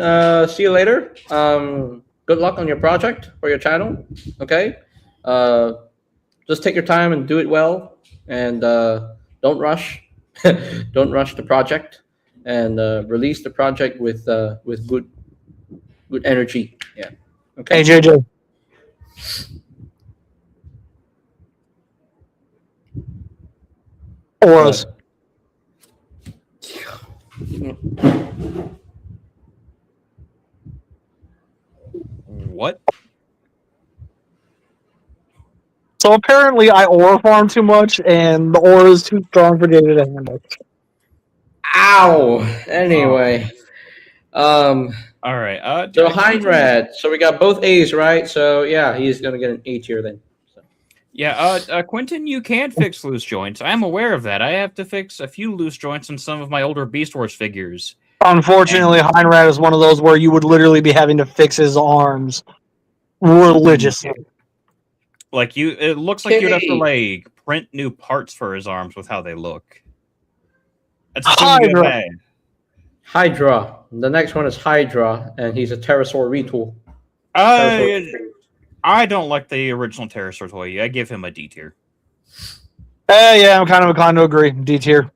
see you later. Good luck on your project for your channel. Okay. Just take your time and do it well, and don't rush. Don't rush the project, and release the project with good energy. Yeah. Okay. Hey JJ. Auras. What? So apparently I aura farm too much, and the aura is too strong for JJ to handle. Ow. Anyway. All right. So Heinrad. So we got both A's, right? So yeah, he's gonna get an A tier then. So. Yeah, Quentin, you can fix loose joints. I'm aware of that. I have to fix a few loose joints in some of my older Beast Wars figures. Unfortunately, Heinrad is one of those where you would literally be having to fix his arms religiously. Like it looks like you'd have to like print new parts for his arms with how they look. That's Hydra. Hydra. The next one is Hydra, and he's a pterosaur retool. I don't like the original pterosaur toy. I give him a D tier. Yeah, I'm kind of inclined to agree. D tier.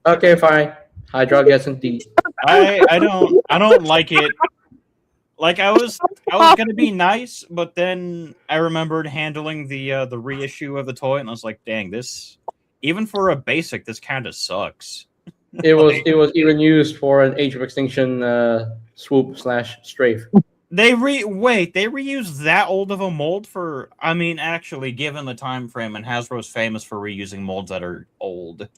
Okay, fine. Hydra gets in D. I don't like it. Like I was gonna be nice, but then I remembered handling the reissue of the toy, and I was like, "Dang, this even for a basic, this kind of sucks." It was even used for an Age of Extinction swoop / strafe. They reused that old of a mold for. I mean, actually, given the time frame, and Hasbro's famous for reusing molds that are old.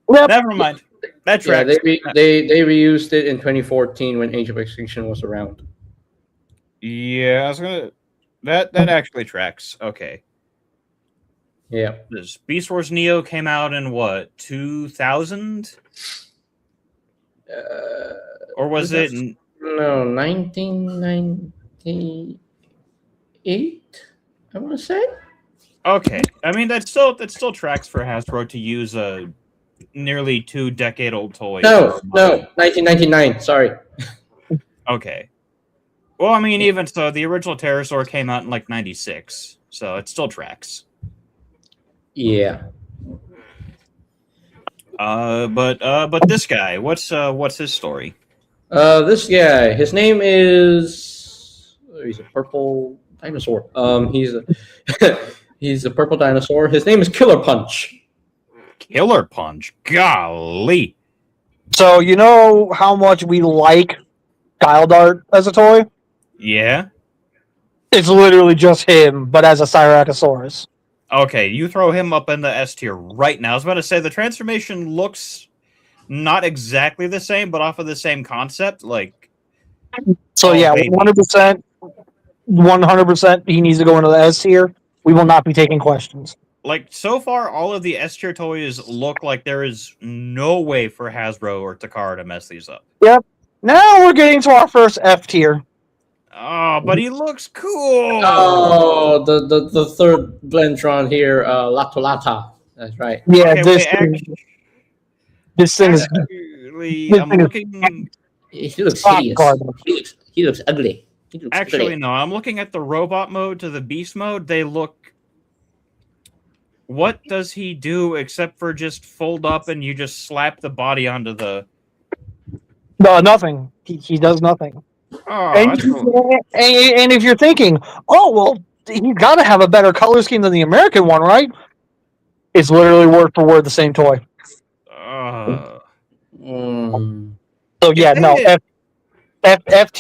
Yep. Never mind. That tracks. Yeah, they reused it in 2014 when Age of Extinction was around. Yeah, I was gonna. That actually tracks. Okay. Yeah. This Beast Wars Neo came out in what, 2000? Or was it? No, 1998. I want to say. Okay, I mean that still tracks for Hasbro to use a nearly 2-decade-old toy. No, 1999. Sorry. Okay. Well, I mean, even so, the original Pterosaur came out in like 96, so it still tracks. Yeah. But this guy, what's his story? This guy, his name is. He's a purple dinosaur. He's a purple dinosaur. His name is Killer Punch. Killer Punch. Golly. So you know how much we like Guile Dart as a toy? Yeah. It's literally just him, but as a Cyracosaurus. Okay, you throw him up in the S tier right now. I was about to say the transformation looks not exactly the same, but off of the same concept. Like, So oh, yeah, baby. 100%, 100%. He needs to go into the S tier. We will not be taking questions. Like, so far, all of the S tier toys look like there is no way for Hasbro or Takara to mess these up. Yep. Now we're getting to our first F tier. Oh, but he looks cool. Oh, the third Blendtron here, Latolata. That's right. Yeah, Okay, wait. this thing is Actually, this I'm thing is looking. He looks top hideous. garbage. He looks ugly. He looks Actually, ugly. no. I'm looking at the robot mode to the beast mode. They look. What does he do except for just fold up and you just slap the body onto the? No, nothing. He does nothing. Oh, And, that's cool. and if you're thinking, oh well, he's got to have a better color scheme than the American one, right? It's literally word for word the same toy. Mm. So yeah, If no, they- F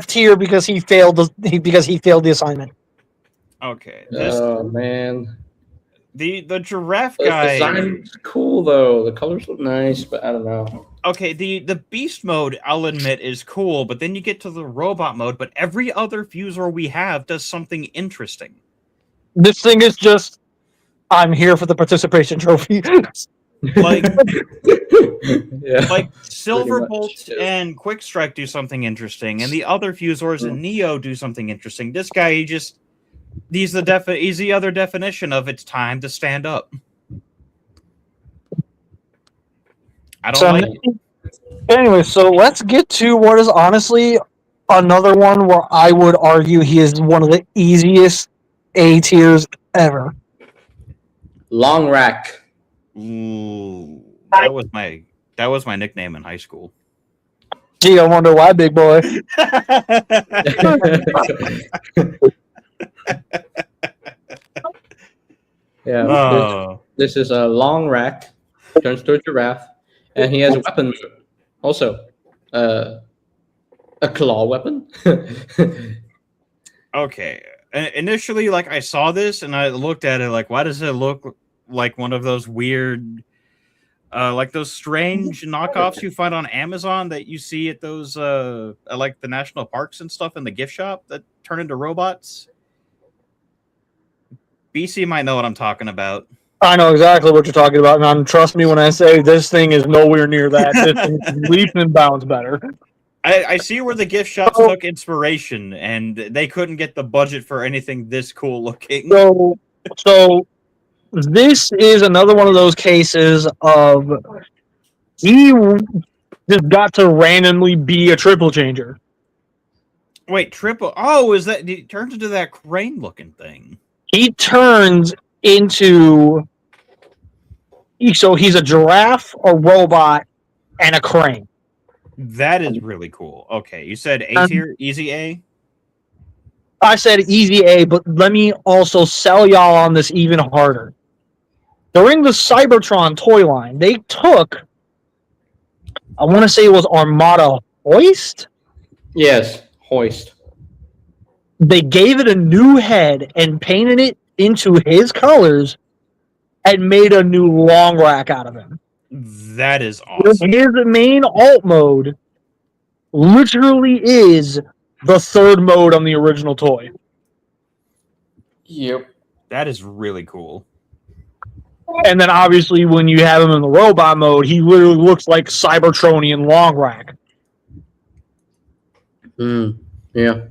tier because he failed the assignment. Okay, this Oh man, the giraffe the guy. design's cool though. The colors look nice, but I don't know. Okay, the beast mode, I'll admit, is cool, but then you get to the robot mode, but every other Fusor we have does something interesting. This thing is just, I'm here for the participation trophy. Like Yeah. like much, Silverbolt yes. and Quick Strike do something interesting, and the other Fusors and Neo do something interesting. This guy, he's the other definition of it's time to stand up. I don't So like anyway, so let's get to what is honestly another one where I would argue he is one of the easiest A tiers ever. Long rack. Ooh, that was my nickname in high school. Gee, I wonder why, big boy. Yeah. Oh. This is a long rack. Turns to a giraffe, and he has a weapon also. A claw weapon. Okay. Initially, like I saw this and I looked at it like, why does it look like one of those weird, like those strange knockoffs you find on Amazon that you see at those, at like the national parks and stuff in the gift shop that turn into robots? BC might know what I'm talking about. I know exactly what you're talking about, and trust me when I say this thing is nowhere near that. This thing is leaps and bounds better. I see where the gift shops took inspiration, and they couldn't get the budget for anything this cool looking. So this is another one of those cases of he just got to randomly be a triple changer. Wait, triple? Oh, is that he turns into that crane looking thing? He turns into so he's a giraffe, a robot, and a crane. That is really cool. Okay, you said A tier, easy A. I said easy A, but let me also sell y'all on this even harder. During the Cybertron toy line, they took, I want to say it was Armada Hoist. Yes, hoist. They gave it a new head and painted it into his colors and made a new long rack out of him. That is awesome. His main alt mode literally is the third mode on the original toy. Yep. That is really cool. And then obviously when you have him in the robot mode, he literally looks like Cybertronian long rack. Yeah.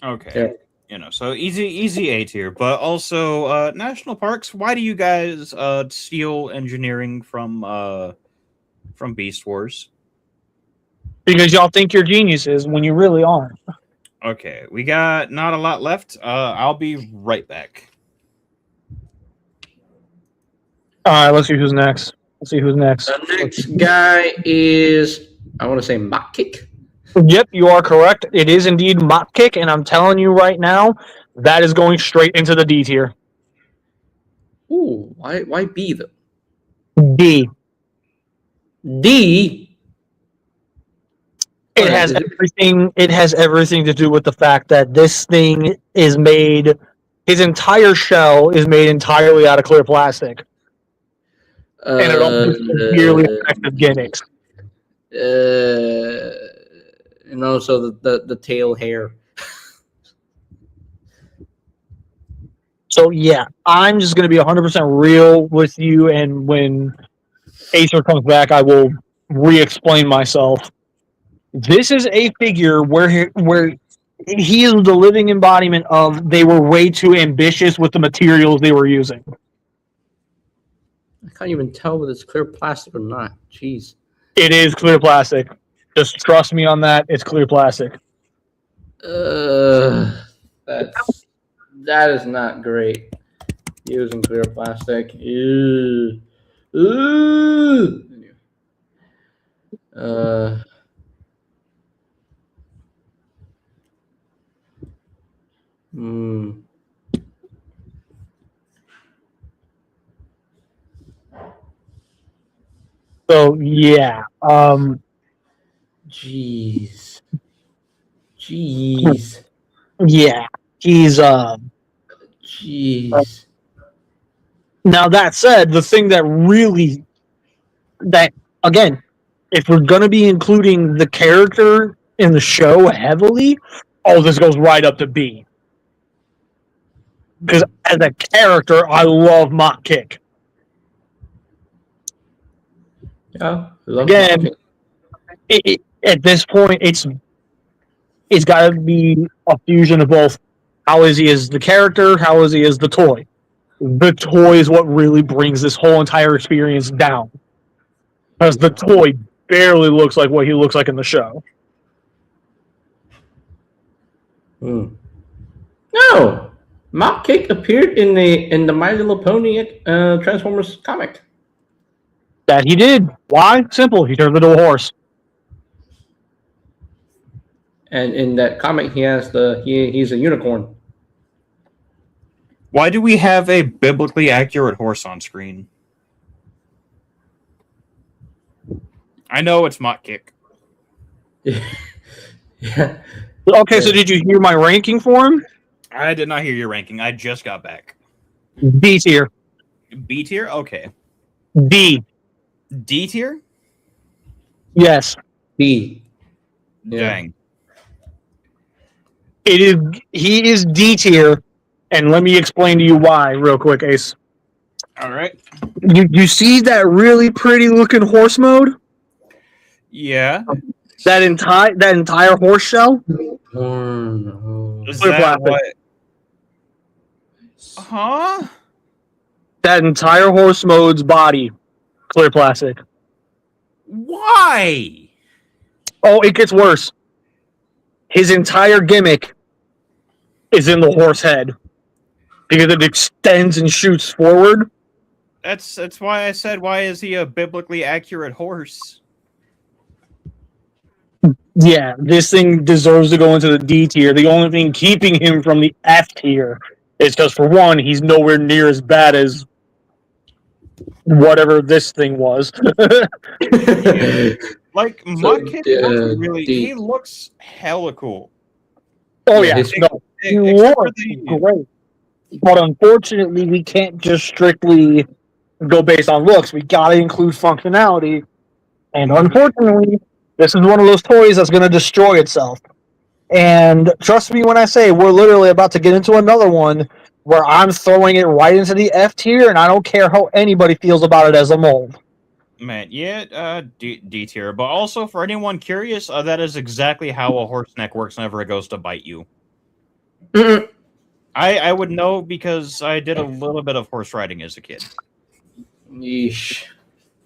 Okay. Yeah. You know, so easy A tier, but also national parks. Why do you guys steal engineering from Beast Wars? Because y'all think you're geniuses when you really aren't. Okay, we got not a lot left. I'll be right back. Alright, let's see who's next. The next guy is, I want to say, Mach Kick. Yep, you are correct. It is indeed Mach Kick, and I'm telling you right now, that is going straight into the D tier. Ooh, why B though? D. D. It has everything. It has everything to do with the fact that this thing is made. His entire shell is made entirely out of clear plastic, and it all severely effective gimmicks. And also the tail hair. So yeah, I'm just going to be 100% real with you, and when Acer comes back, I will re-explain myself. This is a figure where he is the living embodiment of they were way too ambitious with the materials they were using. I can't even tell whether it's clear plastic or not. Jeez. It is clear plastic. Just trust me on that. It's clear plastic. That is not great. Using clear plastic. Ew. Ooh. So yeah. Jeez. Yeah. He's Jeez. Now that said, the thing that again, if we're gonna be including the character in the show heavily, all this goes right up to B. Because as a character, I love Mach Kick. Yeah. Again, at this point, it's got to be a fusion of both. How is he as the character? How is he as the toy? The toy is what really brings this whole entire experience down. Because the toy barely looks like what he looks like in the show. No, Mach Kick appeared in the My Little Pony Transformers comic. That he did. Why? Simple. He turned into a horse. And in that comic, he's a unicorn. Why do we have a biblically accurate horse on screen? I know it's Mach Kick. Yeah. Okay, so did you hear my ranking for him? I did not hear your ranking. I just got back. B tier. B tier? Okay. D. D tier? Yes. B. Dang. He is D tier, and let me explain to you why real quick, Ace. All right. You see that really pretty looking horse mode? Yeah. That entire horse shell? Is that what? Huh? That entire horse mode's body, clear plastic. Why? Oh, it gets worse. His entire gimmick is in the horse head because it extends and shoots forward. That's why I said, why is he a biblically accurate horse? Yeah, this thing deserves to go into the D tier. The only thing keeping him from the F tier is because, for one, he's nowhere near as bad as whatever this thing was. Like, Mach Kick he looks hella cool. Oh, yeah. He looks great. But unfortunately, we can't just strictly go based on looks. We got to include functionality. And unfortunately, this is one of those toys that's going to destroy itself. And trust me when I say we're literally about to get into another one where I'm throwing it right into the F tier, and I don't care how anybody feels about it as a mold. Man, yeah, D tier. But also, for anyone curious, that is exactly how a horse neck works whenever it goes to bite you. I would know because I did a little bit of horse riding as a kid. Yeesh.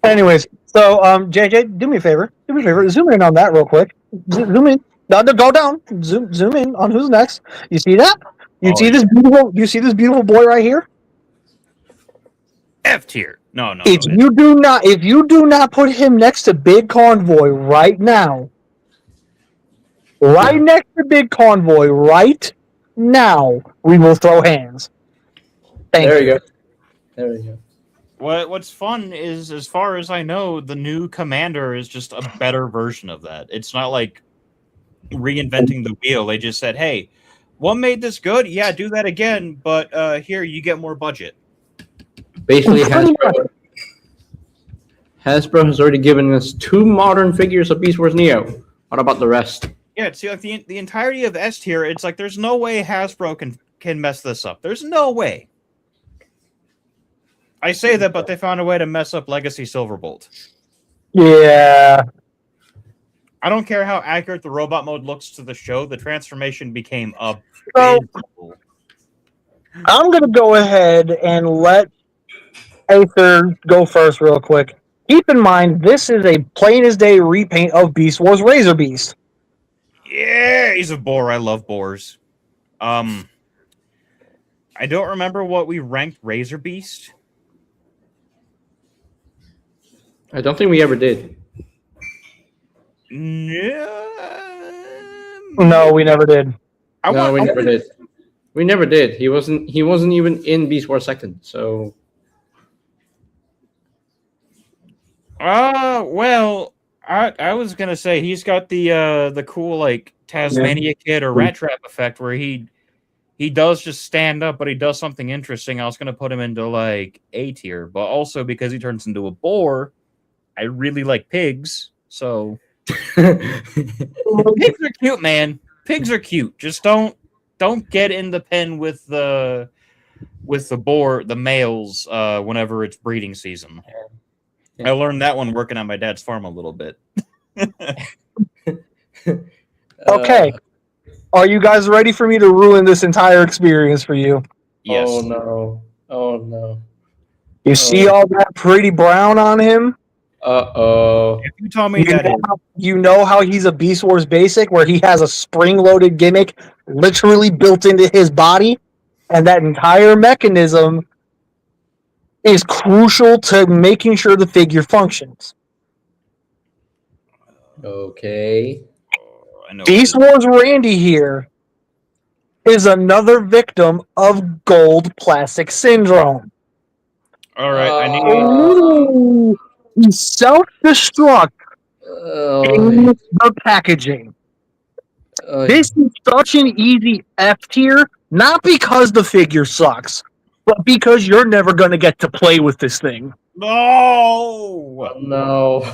Anyways, so JJ, do me a favor. Zoom in on that real quick. Zoom in. No, go down. Zoom in on who's next. You see that? You see this beautiful boy right here? F tier. No. If you do not put him next to Big Convoy right now, next to Big Convoy right now, we will throw hands. There you go. What's fun is, as far as I know, the new commander is just a better version of that. It's not like reinventing the wheel. They just said, "Hey, what made this good? Yeah, do that again, but here you get more budget." Basically, Hasbro has already given us 2 modern figures of Beast Wars Neo. What about the rest? Yeah, see, like the entirety of S tier, it's like there's no way Hasbro can mess this up. There's no way. I say that, but they found a way to mess up Legacy Silverbolt. Yeah. I don't care how accurate the robot mode looks to the show. The transformation became So abysmal. I'm gonna go ahead and let Aether go first, real quick. Keep in mind, this is a plain as day repaint of Beast Wars Razor Beast. Yeah, he's a boar. I love boars. I don't remember what we ranked Razor Beast. I don't think we ever did. No, we never did. We never did. We never did. He wasn't even in Beast Wars Second. So. Well, I was gonna say he's got the cool like Tasmania Kid or Rat Trap effect where he does just stand up, but he does something interesting. I was gonna put him into like A tier, but also because he turns into a boar, I really like pigs. So pigs are cute, man. Pigs are cute. Just don't get in the pen with the boar, the males, whenever it's breeding season. I learned that one working on my dad's farm a little bit. Okay. Are you guys ready for me to ruin this entire experience for you? Yes. Oh no. Oh no. You see all that pretty brown on him? Uh-oh. If you tell me You know how he's a Beast Wars basic, where he has a spring-loaded gimmick literally built into his body, and that entire mechanism is crucial to making sure the figure functions. Okay. I know Beast Wars Randy here is another victim of gold plastic syndrome. All right, I need. Ooh, he self-destruct in the packaging. This is such an easy F tier, not because the figure sucks, but because you're never going to get to play with this thing. No. No.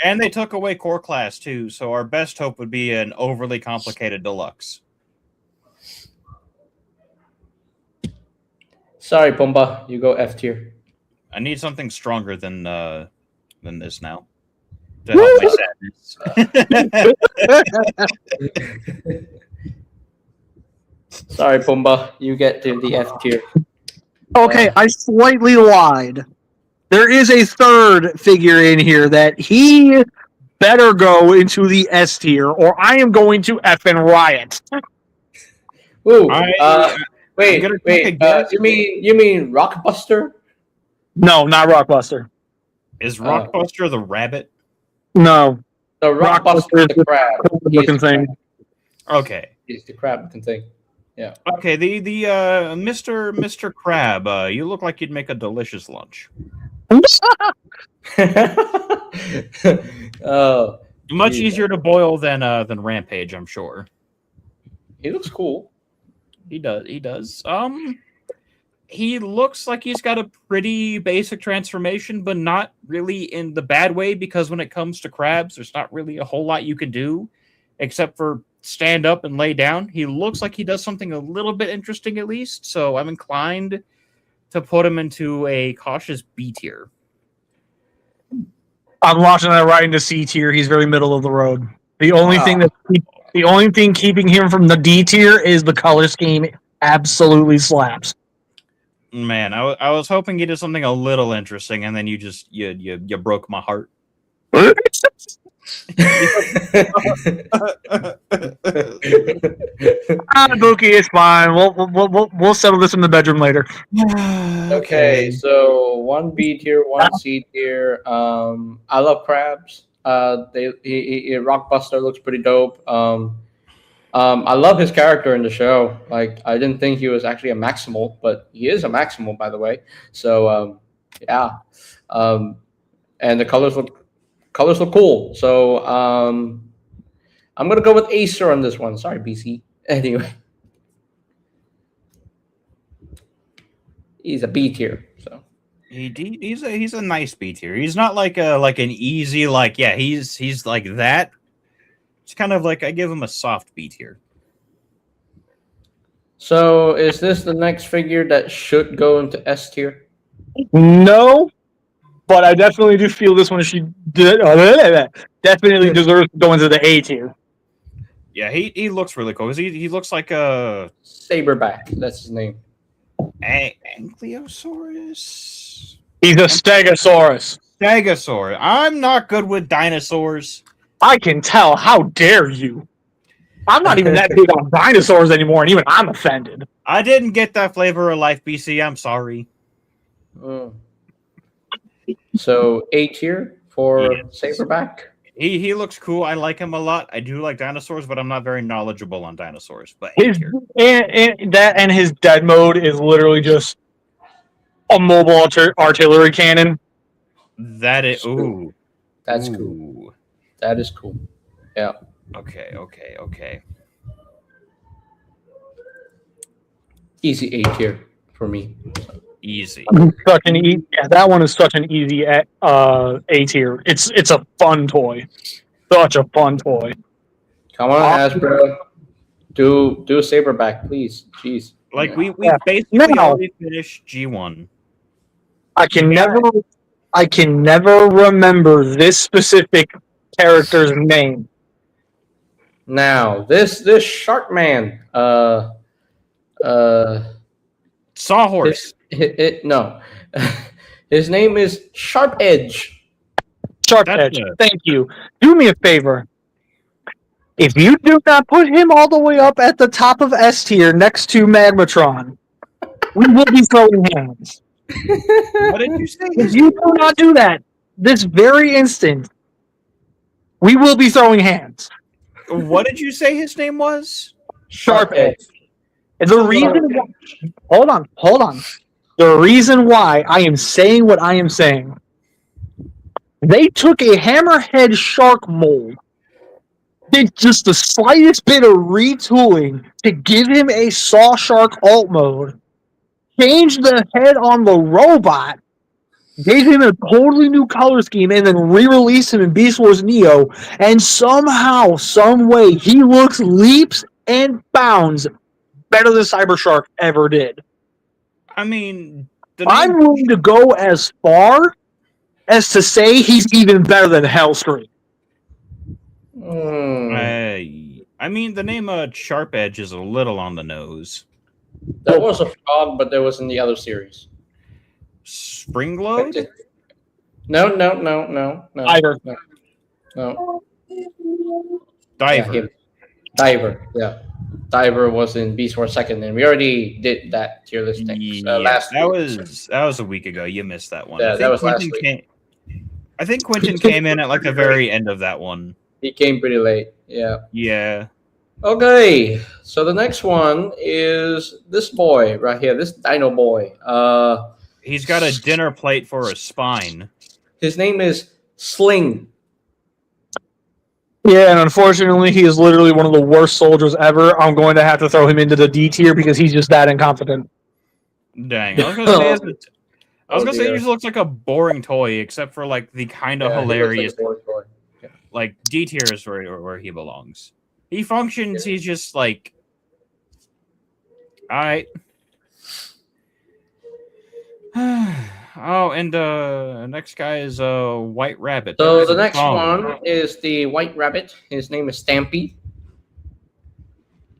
And they took away core class too, so our best hope would be an overly complicated deluxe. Sorry, Pumba. You go F tier. I need something stronger than this now to help my sadness. Sorry, Pumba. You get to the F tier. Okay, I slightly lied. There is a third figure in here that he better go into the S tier, or I am going to effing riot. Ooh. Wait. You mean Rockbuster? No, not Rockbuster. Is Rockbuster the rabbit? No. The Rockbuster is the crab. Looking thing. Okay. He's the crab looking thing. Yeah. Okay, the Mr. Crab, you look like you'd make a delicious lunch. Oh, Much easier to boil than Rampage, I'm sure. he looks cool. He does. He looks like he's got a pretty basic transformation, but not really in the bad way, because when it comes to crabs, there's not really a whole lot you can do except for stand up and lay down. He looks like he does something a little bit interesting at least, so I'm inclined to put him into a cautious B tier. I'm launching that right into C tier. He's very middle of the road. The only thing keeping him from the D tier is the color scheme absolutely slaps. Man, I was hoping you did something a little interesting, and then you just you broke my heart. Buki, it's fine. We'll settle this in the bedroom later. Okay, so 1 B tier, 1 C tier. I love crabs. Rockbuster looks pretty dope. I love his character in the show. Like, I didn't think he was actually a Maximal, but he is a Maximal, by the way. So Yeah. And the colors look cool. So I'm gonna go with Acer on this one. Sorry, BC. Anyway, he's a B tier. So He's a nice B tier. He's not like an easy like yeah. He's like that. It's kind of like I give him a soft B tier. so is this the next figure that should go into S tier? No, but I definitely do feel this one definitely deserves to go into the A tier. Yeah, he looks really cool. He looks like a Saberback. That's his name. Ankylosaurus. He's a Stegosaurus. Stegosaurus. I'm not good with dinosaurs. I can tell. How dare you? I'm not even that big on dinosaurs anymore, and even I'm offended. I didn't get that flavor of life, BC. I'm sorry. Mm. So A tier for Yes. Saberback. He looks cool. I like him a lot. I do like dinosaurs, but I'm not very knowledgeable on dinosaurs. But His and his dead mode is literally just a mobile artillery cannon. that is ooh, That's cool. ooh. That is cool. Yeah. Okay. Easy A tier for me. Easy. Such an yeah, that one is such an easy A tier. It's a fun toy. Such a fun toy. Come on, Hasbro. Do Saberback, please. Jeez. Like we Yeah. basically Now- already finished G1. I can never remember this specific character's name. Now this Shark Man. Sawhorse. No. His name is Sharp Edge. Sharp That's Edge. it. Thank you. Do me a favor. If you do not put him all the way up at the top of S tier next to Magmatron, we will be throwing hands. What did you say? If you do not do that this very instant, we will be throwing hands. What did you say his name was? Sharp Edge. And the reason hold on. The reason why I am saying what I am saying, they took a hammerhead shark mold, did just the slightest bit of retooling to give him a saw shark alt mode, changed the head on the robot, gave him a totally new color scheme, and then re-released him in Beast Wars Neo, and somehow, some way, he looks leaps and bounds better than Cyber Shark ever did. I mean, I'm willing to go as far as to say he's even better than Hellscream. I mean, the name Sharp Edge is a little on the nose. That was a frog, but that was in the other series. Springload? No. Diver. No. Diver. Yeah, him. Diver. Yeah. Diver was in Beast Wars 2nd, and we already did that tier list thing last that week. was a week ago. You missed that one. Yeah, I think that was Quentin last week. I think Quentin came in at like the very end of that one. He came pretty late. Yeah. Yeah. Okay. So the next one is this boy right here. This Dino boy. He's got a dinner plate for a spine. His name is Sling. Yeah, and unfortunately, he is literally one of the worst soldiers ever. I'm going to have to throw him into the D tier because he's just that incompetent. Dang. I was gonna say, he dear. just looks like a boring toy, except for like the kind of Yeah, he looks like a hilarious. boring boy. Like D tier is where he belongs. He functions. He's just like, all right. Oh, and next guy is White Rabbit. So That's the a next song. one is the White Rabbit. His name is Stampy.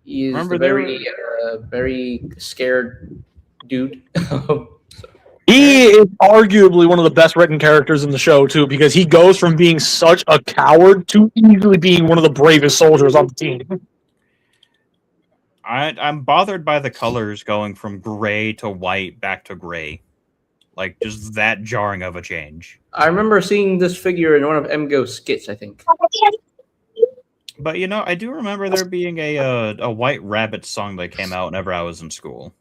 He is Remember a very scared dude. He is arguably one of the best written characters in the show, too, because he goes from being such a coward to easily being one of the bravest soldiers on the team. I'm bothered by the colors going from gray to white back to gray. Like, just that jarring of a change. I remember seeing this figure in one of MGO's skits, I think. But, you know, I do remember there being a White Rabbit song that came out whenever I was in school.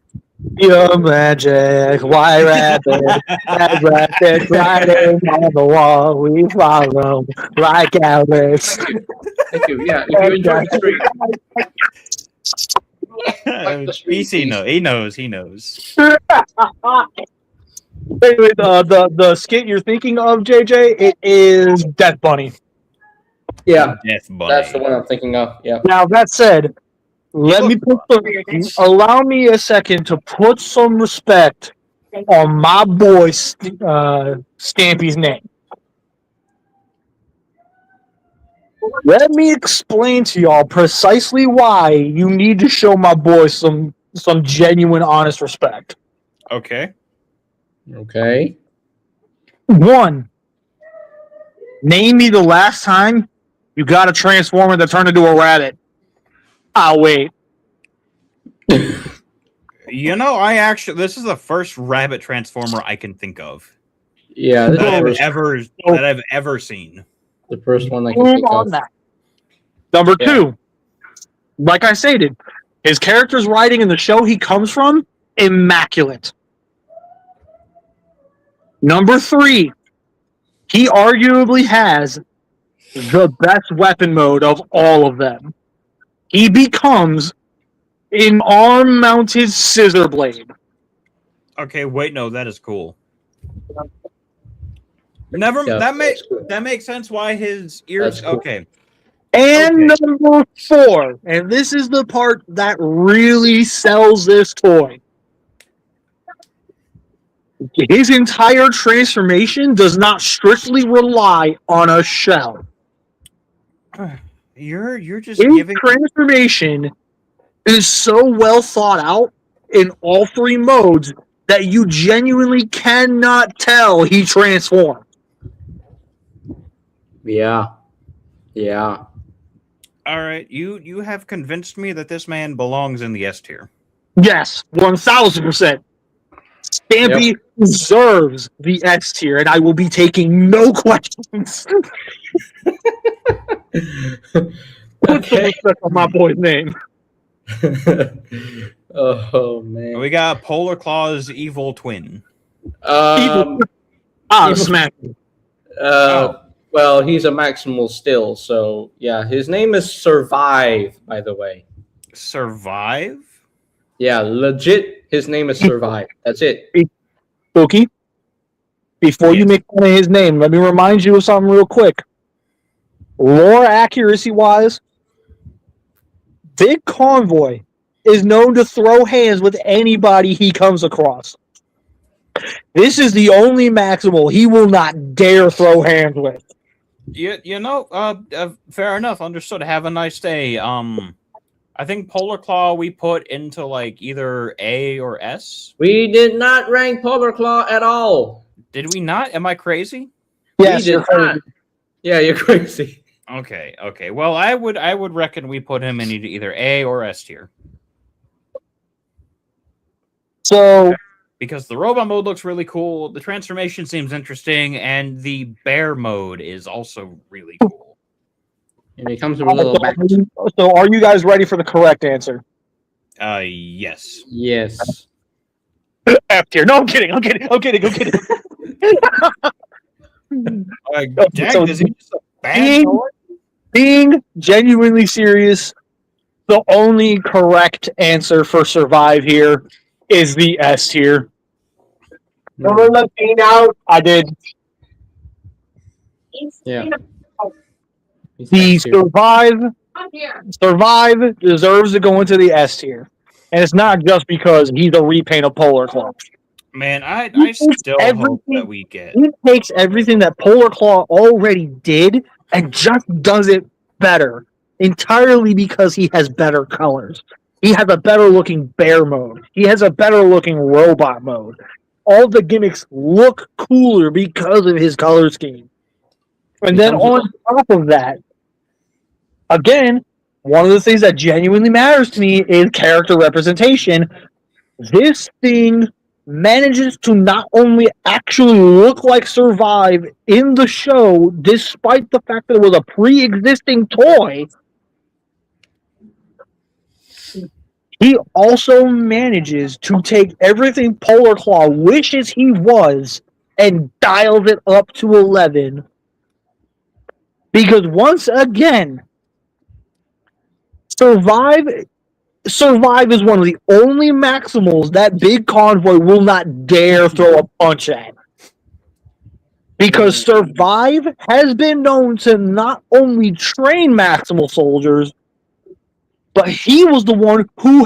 Your magic, white rabbit, red rabbit, riding on the wall. We follow like Alice. Thank you. Yeah, if you enjoyed the stream, like the stream, BC please. he knows. Anyway, the skit you're thinking of, JJ, it is Death Bunny. Yeah, Death Bunny. that's the one I'm thinking of. Yeah. Now that said, let me allow me a second to put some respect on my boy Stampy's name. Let me explain to y'all precisely why you need to show my boy some genuine, honest respect. Okay. Okay. One, name me the last time you got a transformer that turned into a rabbit. I'll wait. You know, this is the first rabbit transformer I can think of Yeah, this that is I've ever seen. the first one I can Boom think on of. that. Number two, like I stated, his character's writing in the show he comes from, immaculate. Number three, he arguably has the best weapon mode of all of them. He becomes an arm-mounted scissor blade. Okay, wait, no, that is cool. Yeah, That makes sense why his ears. That's cool. Okay. And Okay. number four, and this is the part that really sells this toy. His entire transformation does not strictly rely on a shell. You're just His giving. transformation is so well thought out in all three modes that you genuinely cannot tell he transformed. Yeah. Yeah. All right, you have convinced me that this man belongs in the S tier. Yes, 1000%. Stampy deserves the S tier, and I will be taking no questions. Put some respect on my boy's name. Oh man. We got Polar Claw's evil twin. Evil. Smack. Well, he's a maximal still, so yeah. His name is Survive, by the way. Survive? Yeah, legit. His name is Survive. That's it. Spooky. Before you make fun of his name, let me remind you of something real quick. Lore accuracy wise, Big Convoy is known to throw hands with anybody he comes across. This is the only maximal he will not dare throw hands with. You know, fair enough. Understood. Have a nice day. I think Polar Claw we put into like either A or S. We did not rank Polar Claw at all. Did we not? Am I crazy? Yes, we did not. Yeah, you're crazy. Okay. Well, I would reckon we put him in either A or S tier. So, because the robot mode looks really cool, the transformation seems interesting, and the bear mode is also really cool. And it comes with a little back. So, are you guys ready for the correct answer? Yes. Yes. F tier. No, I'm kidding. Jack, So is he just a bad toy? Being genuinely serious, the only correct answer for Survive here is the S tier. Let me out. I did. Yeah. The Survive deserves to go into the S tier. And it's not just because he's a repaint of Polar Claw. Man, I still hope that we get. He takes everything that Polar Claw already did and just does it better. Entirely because he has better colors. He has a better looking bear mode. He has a better looking robot mode. All the gimmicks look cooler because of his color scheme. And then on top of that, again, one of the things that genuinely matters to me is character representation. This thing manages to not only actually look like Survive in the show, despite the fact that it was a pre-existing toy, he also manages to take everything Polar Claw wishes he was and dials it up to 11. Because once again, Survive is one of the only Maximals that Big Convoy will not dare throw a punch at. Because Survive has been known to not only train Maximal soldiers, but he was the one who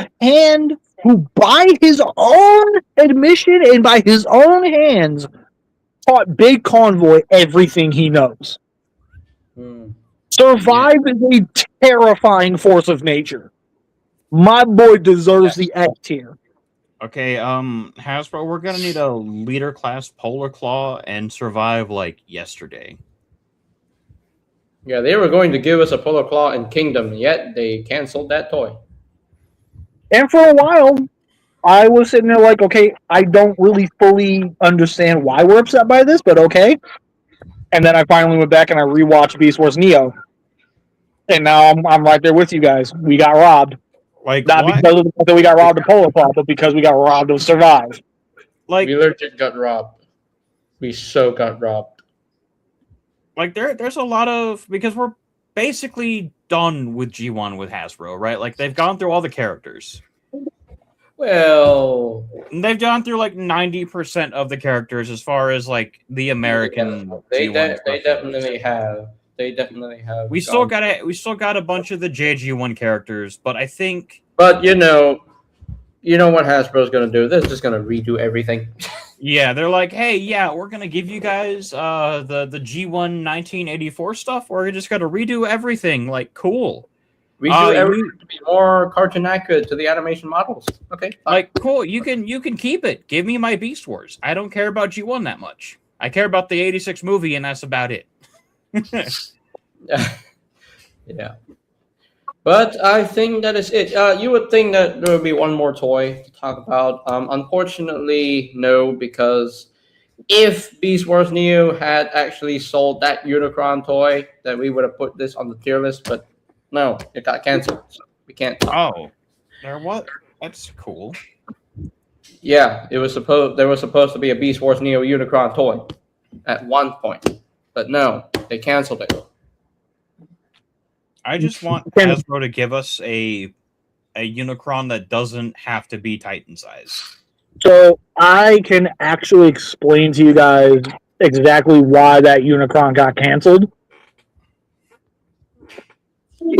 by his own admission and by his own hands, taught Big Convoy everything he knows. Survive is a terrifying force of nature. My boy deserves the X tier. Okay, Hasbro, we're gonna need a leader class Polar Claw and Survive like yesterday. Yeah, they were going to give us a Polar Claw in Kingdom, yet they canceled that toy. And for a while, I was sitting there like, okay, I don't really fully understand why we're upset by this, but okay. And then I finally went back and I rewatched Beast Wars Neo. And now I'm right there with you guys. We got robbed. Like, Not what? because of the fact that we got robbed of Polar Claw, but because we got robbed of Survive. Like, we legit got robbed. We so got robbed. Like, there's a lot of, because we're basically done with G1 with Hasbro, right? Like, they've gone through all the characters. Well, And they've gone through like 90% of the characters as far as like the American. They G1 they stuff definitely goes. have. They definitely have. We still got a bunch of the JG1 characters, but I think. But you know what Hasbro's gonna do? They're just gonna redo everything. Yeah, they're like, hey, yeah, we're gonna give you guys the G1 1984 stuff. We're just gonna redo everything. Like, cool. Redo everything to be more cartoon accurate to the animation models. Okay, fine. Like, cool. You can keep it. Give me my Beast Wars. I don't care about G1 that much. I care about the '86 movie, and that's about it. Yeah. But I think that is it. You would think that there would be one more toy to talk about. Unfortunately, no, because if Beast Wars Neo had actually sold that Unicron toy, then we would have put this on the tier list. But no, it got canceled, so we can't. Oh, there what? That's cool. Yeah, there was supposed to be a Beast Wars Neo Unicron toy at one point, but no, they canceled it. I just want Hasbro to give us a Unicron that doesn't have to be Titan size. So I can actually explain to you guys exactly why that Unicron got canceled.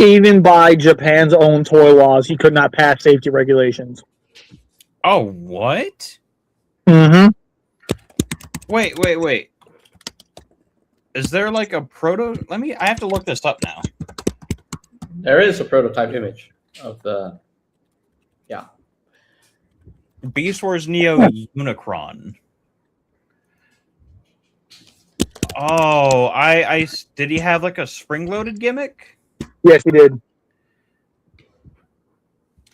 Even by Japan's own toy laws, he could not pass safety regulations. Oh, what? Mm-hmm. Wait. Is there like a proto? I have to look this up now. There is a prototype image of the. Yeah. Beast Wars Neo Unicron. Oh, I did he have like a spring-loaded gimmick? Yes, he did.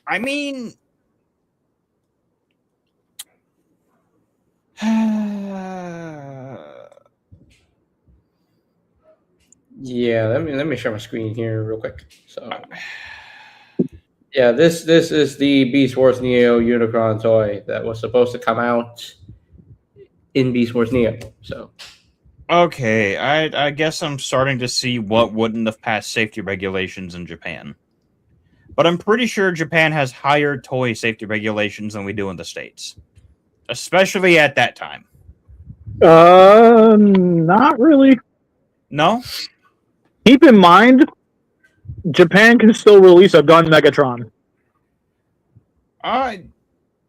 I mean, Yeah, let me share my screen here real quick. So, yeah, this is the Beast Wars Neo Unicron toy that was supposed to come out in Beast Wars Neo. So, okay, I guess I'm starting to see what wouldn't have passed safety regulations in Japan. But I'm pretty sure Japan has higher toy safety regulations than we do in the States. Especially at that time. Not really. No? Keep in mind, Japan can still release a gun Megatron.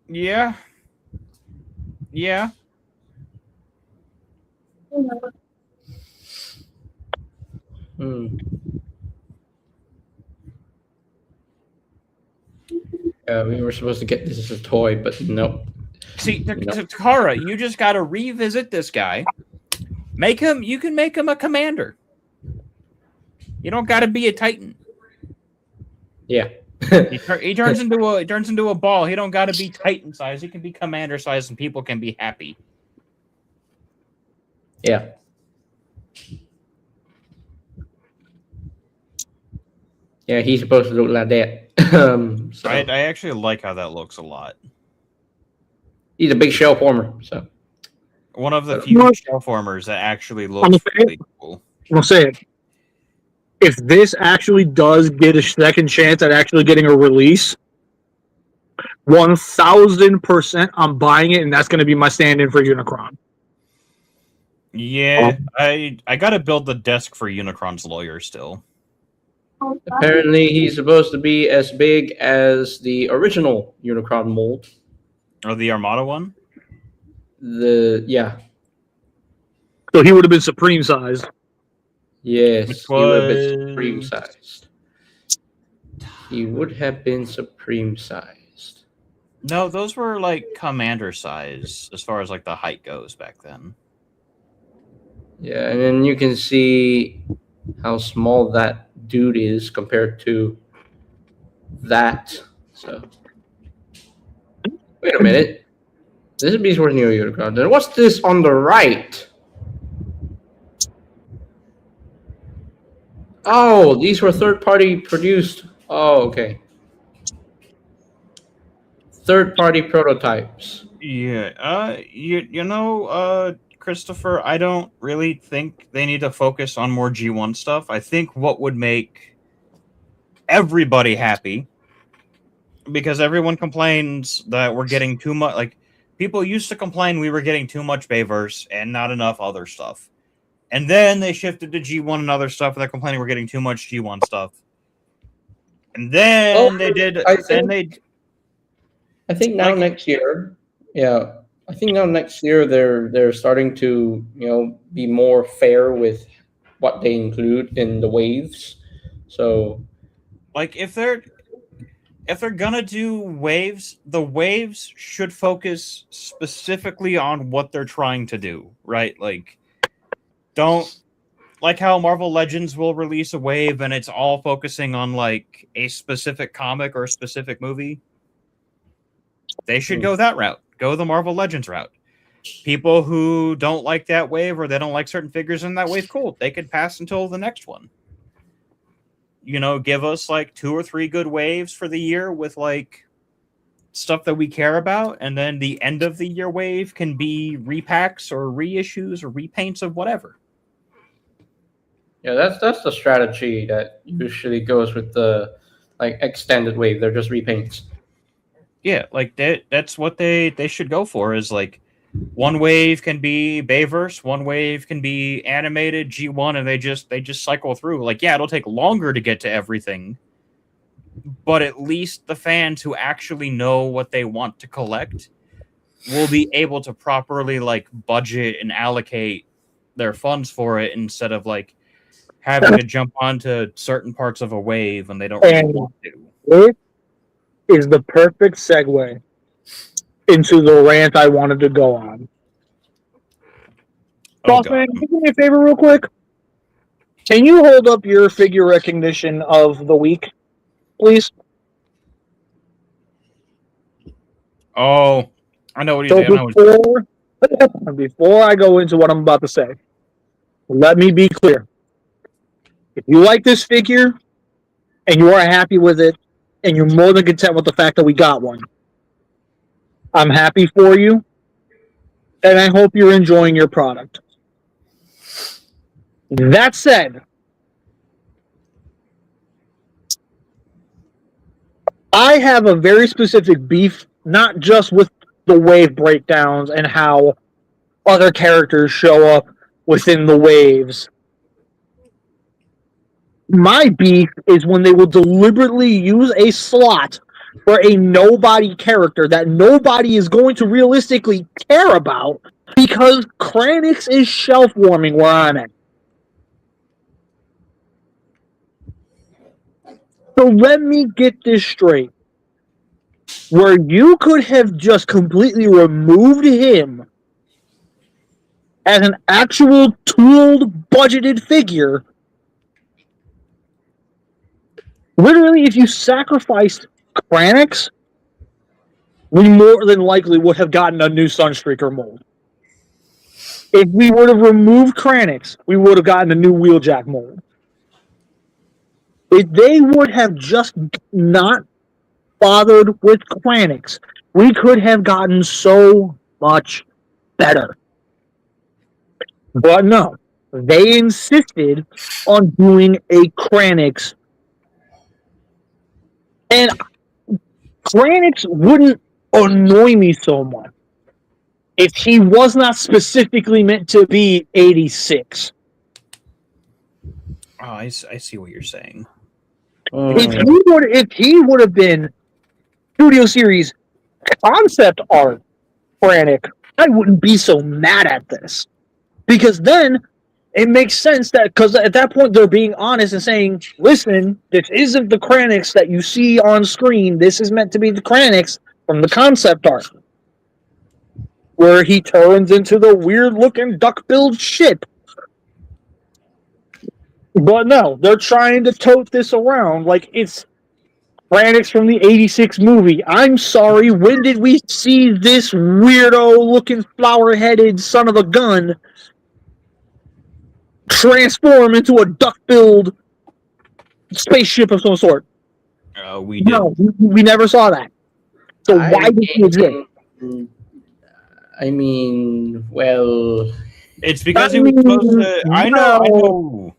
Yeah. Yeah. We were supposed to get this as a toy, but nope. See, Takara, you just got to revisit this guy. You can make him a commander. You don't got to be a Titan. Yeah. he turns into a ball. He don't got to be Titan size. He can be commander size, and people can be happy. Yeah. Yeah, he's supposed to look like that. So I actually like how that looks a lot. he's a big shell former. So One of the but, few shell formers that actually I'm looks really cool. gonna say it. If this actually does get a second chance at actually getting a release, 1000% I'm buying it, and that's going to be my stand-in for Unicron. Yeah, I gotta build the desk for Unicron's lawyer still. apparently, he's supposed to be as big as the original Unicron mold. Or the Armada one? Yeah, So he would have been supreme sized. yes, Which he would have been supreme was sized. He would have been supreme sized. no, those were like commander size as far as like the height goes back then. Yeah, and then you can see how small that dude is compared to that. So, wait a minute. This is Beast Wars Neo Unicron. Then what's this on the right? Oh, these were third-party produced. Oh, okay. Third-party prototypes. Yeah, Christopher, I don't really think they need to focus on more G1 stuff. I think what would make everybody happy, because everyone complains that we're getting too much. Like, people used to complain we were getting too much Bayverse and not enough other stuff. And then they shifted to G1 and other stuff, and they're complaining we're getting too much G1 stuff. And then they did. I think now next year, yeah. I think now next year they're starting to be more fair with what they include in the waves. So, like if they're gonna do waves, the waves should focus specifically on what they're trying to do, right? Like, don't like how Marvel Legends will release a wave and it's all focusing on like a specific comic or a specific movie. They should go that route. Go the Marvel Legends route. People who don't like that wave or they don't like certain figures in that wave, cool. They could pass until the next one. Give us like 2 or 3 good waves for the year with like stuff that we care about, and then the end of the year wave can be repacks or reissues or repaints of whatever. yeah, that's the strategy that usually goes with the like extended wave. They're just repaints. Yeah, like that's what they should go for, is like one wave can be Bayverse, one wave can be animated G1, and they just cycle through. Like, yeah, it'll take longer to get to everything, but at least the fans who actually know what they want to collect will be able to properly like budget and allocate their funds for it, instead of like having to jump onto certain parts of a wave and they don't really want to. It is the perfect segue into the rant I wanted to go on. Bossman, can you do me a favor real quick? Can you hold up your figure recognition of the week, please? Oh, I know what he's saying. Before I go into what I'm about to say, let me be clear. If you like this figure and you are happy with it and you're more than content with the fact that we got one, I'm happy for you, and I hope you're enjoying your product. That said, I have a very specific beef, not just with the wave breakdowns and how other characters show up within the waves. My beef is when they will deliberately use a slot for a nobody character that nobody is going to realistically care about because Kranix is shelf warming where I'm at. So let me get this straight. Where you could have just completely removed him as an actual tooled, budgeted figure, literally, if you sacrificed Kranix, we more than likely would have gotten a new Sunstreaker mold. If we would have removed Kranix, we would have gotten a new Wheeljack mold. If they would have just not bothered with Kranix, we could have gotten so much better. But no, they insisted on doing a Kranix. And Kranix wouldn't annoy me so much if he was not specifically meant to be 86. Oh, I see what you're saying. If he would have been Studio Series concept art Kranix, I wouldn't be so mad at this. Because then it makes sense that, because at that point they're being honest and saying, listen, this isn't the Kranix that you see on screen. This is meant to be the Kranix from the concept art, where he turns into the weird-looking duck-billed ship. But no, they're trying to tote this around like it's Kranix from the 86 movie. I'm sorry, when did we see this weirdo-looking flower-headed son of a gun transform into a duck-billed spaceship of some sort? We did. No, we never saw that. So why did he exist? I mean, well, It's because he was supposed to. I know.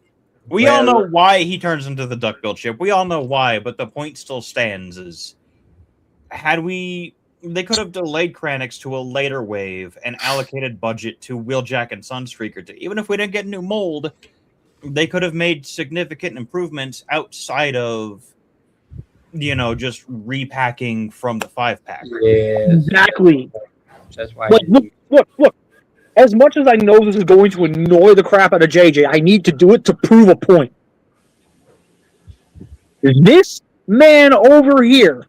We all know why he turns into the duck-billed ship. We all know why, but the point still stands: is they could have delayed Kranix to a later wave and allocated budget to Wheeljack and Sunstreaker. Even if we didn't get a new mold, they could have made significant improvements outside of, just repacking from the 5-pack. yes, Exactly. that's why. Look. As much as I know this is going to annoy the crap out of JJ, I need to do it to prove a point. This man over here,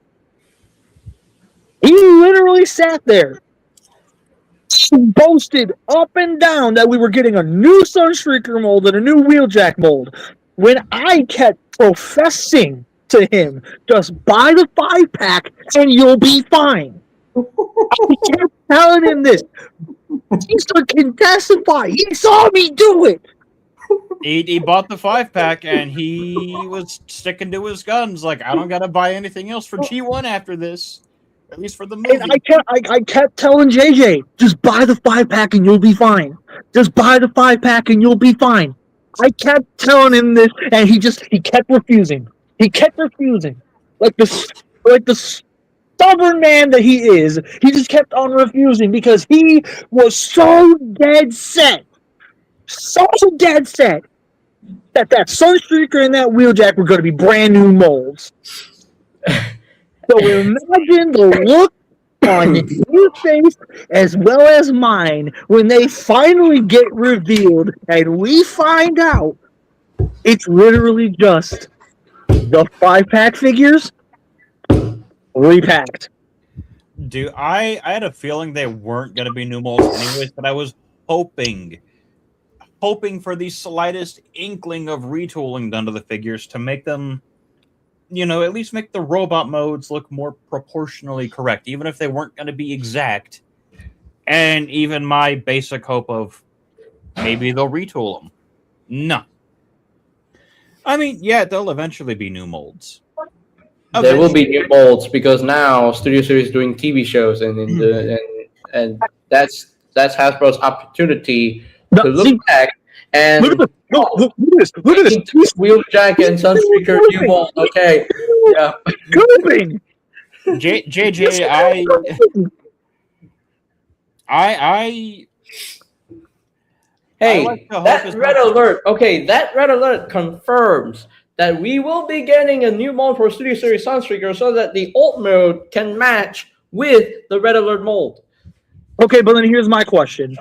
he literally sat there, boasted up and down that we were getting a new Sunstreaker mold and a new Wheeljack mold, when I kept professing to him, just buy the 5-pack and you'll be fine. I kept telling him this. He can testify. He saw me do it. He bought the 5-pack and he was sticking to his guns. Like, I don't gotta buy anything else for G1 after this, at least for the movie. And I kept telling JJ, just buy the 5-pack and you'll be fine. Just buy the 5-pack and you'll be fine. I kept telling him this, and he kept refusing. He kept refusing, like the stubborn man that he is. He just kept on refusing because he was so dead set that Sunstreaker and that Wheeljack were going to be brand new molds. So imagine the look on your face as well as mine when they finally get revealed and we find out it's literally just the 5-pack figures repacked. Dude, I had a feeling they weren't going to be new molds anyways, but I was hoping for the slightest inkling of retooling done to the figures to make them, at least make the robot modes look more proportionally correct, even if they weren't going to be exact. And even my basic hope of maybe they'll retool them. No. I mean, yeah, they'll eventually be new molds. There will be new molds because now Studio Series is doing TV shows, and that's Hasbro's opportunity to look back and look at this. Look at this. Wheeljack and Sunstreaker new mold. Okay, yeah. Gooping. JJ, Hey, like that red alert. Okay, that red alert confirms that we will be getting a new mold for Studio Series Sunstreaker so that the alt mode can match with the red alert mold. Okay, but then here's my question.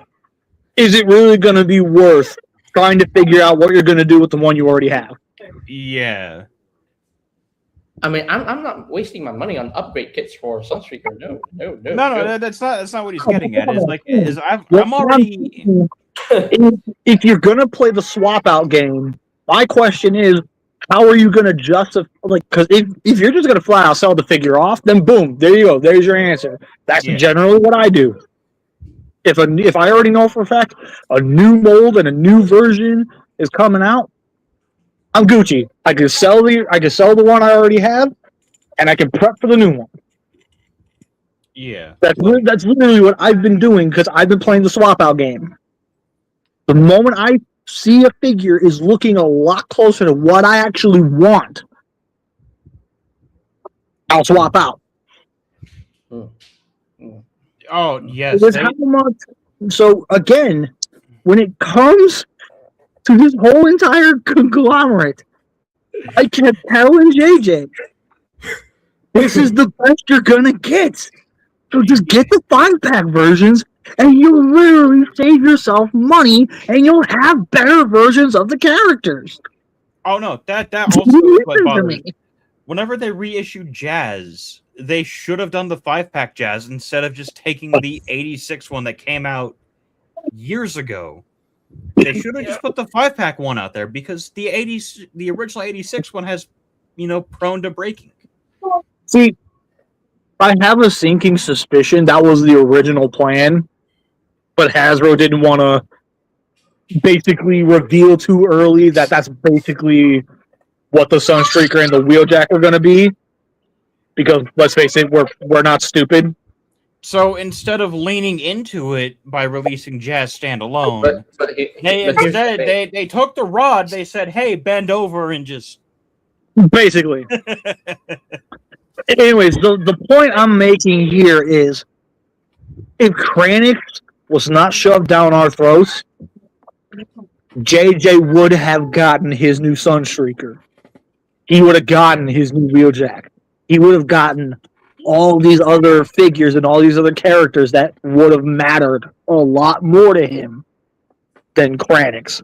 Is it really going to be worth trying to figure out what you're going to do with the one you already have? Yeah. I mean, I'm not wasting my money on upgrade kits for Sunstreaker. No. No, that's not what he's getting at. I'm already. If you're going to play the swap out game, my question is, how are you going to justify? Because if you're just going to flat out sell the figure off, then boom, there you go. There's your answer. That's generally what I do. If I already know for a fact a new mold and a new version is coming out, I'm Gucci. I can sell the one I already have, and I can prep for the new one. Yeah. That's literally what I've been doing because I've been playing the swap out game. The moment I see a figure is looking a lot closer to what I actually want, I'll swap out. Oh yes. How much? So again, when it comes to this whole entire conglomerate, I kept telling JJ, this is the best you're gonna get. So just get the 5-pack versions, and you'll literally save yourself money, and you'll have better versions of the characters. Oh no, that also is what bothers me. Whenever they reissued Jazz, they should have done the 5-pack Jazz instead of just taking the 86 one that came out years ago. They should have just put the 5-pack one out there because the original 86 one has, prone to breaking. See, I have a sinking suspicion that was the original plan, but Hasbro didn't want to basically reveal too early that that's basically what the Sunstreaker and the Wheeljack were going to be. Because let's face it, we're not stupid. So instead of leaning into it by releasing Jazz standalone, they took the rod. They said, "Hey, bend over and just." Basically. Anyways, the point I'm making here is, if Kranix was not shoved down our throats, JJ would have gotten his new Sunstreaker. He would have gotten his new Wheeljack. He would have gotten all these other figures and all these other characters that would have mattered a lot more to him than Kranix.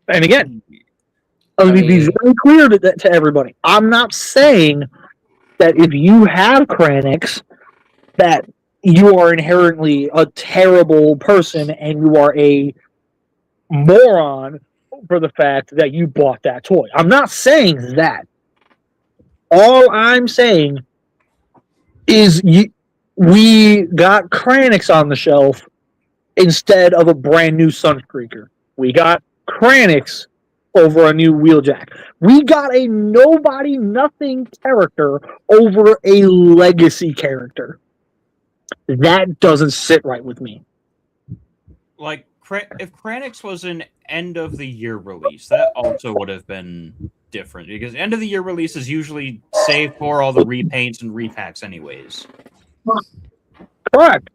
And again, let me be very clear to everybody. I'm not saying that if you have Kranix, that you are inherently a terrible person and you are a moron for the fact that you bought that toy. I'm not saying that. All I'm saying is we got Kranix on the shelf instead of a brand new Sunstreaker. We got Kranix over a new Wheeljack. We got a nobody, nothing character over a legacy character. That doesn't sit right with me. Like, if Kranix was an end of the year release, that also would have been different because end of the year releases usually save for all the repaints and repacks anyways. Correct.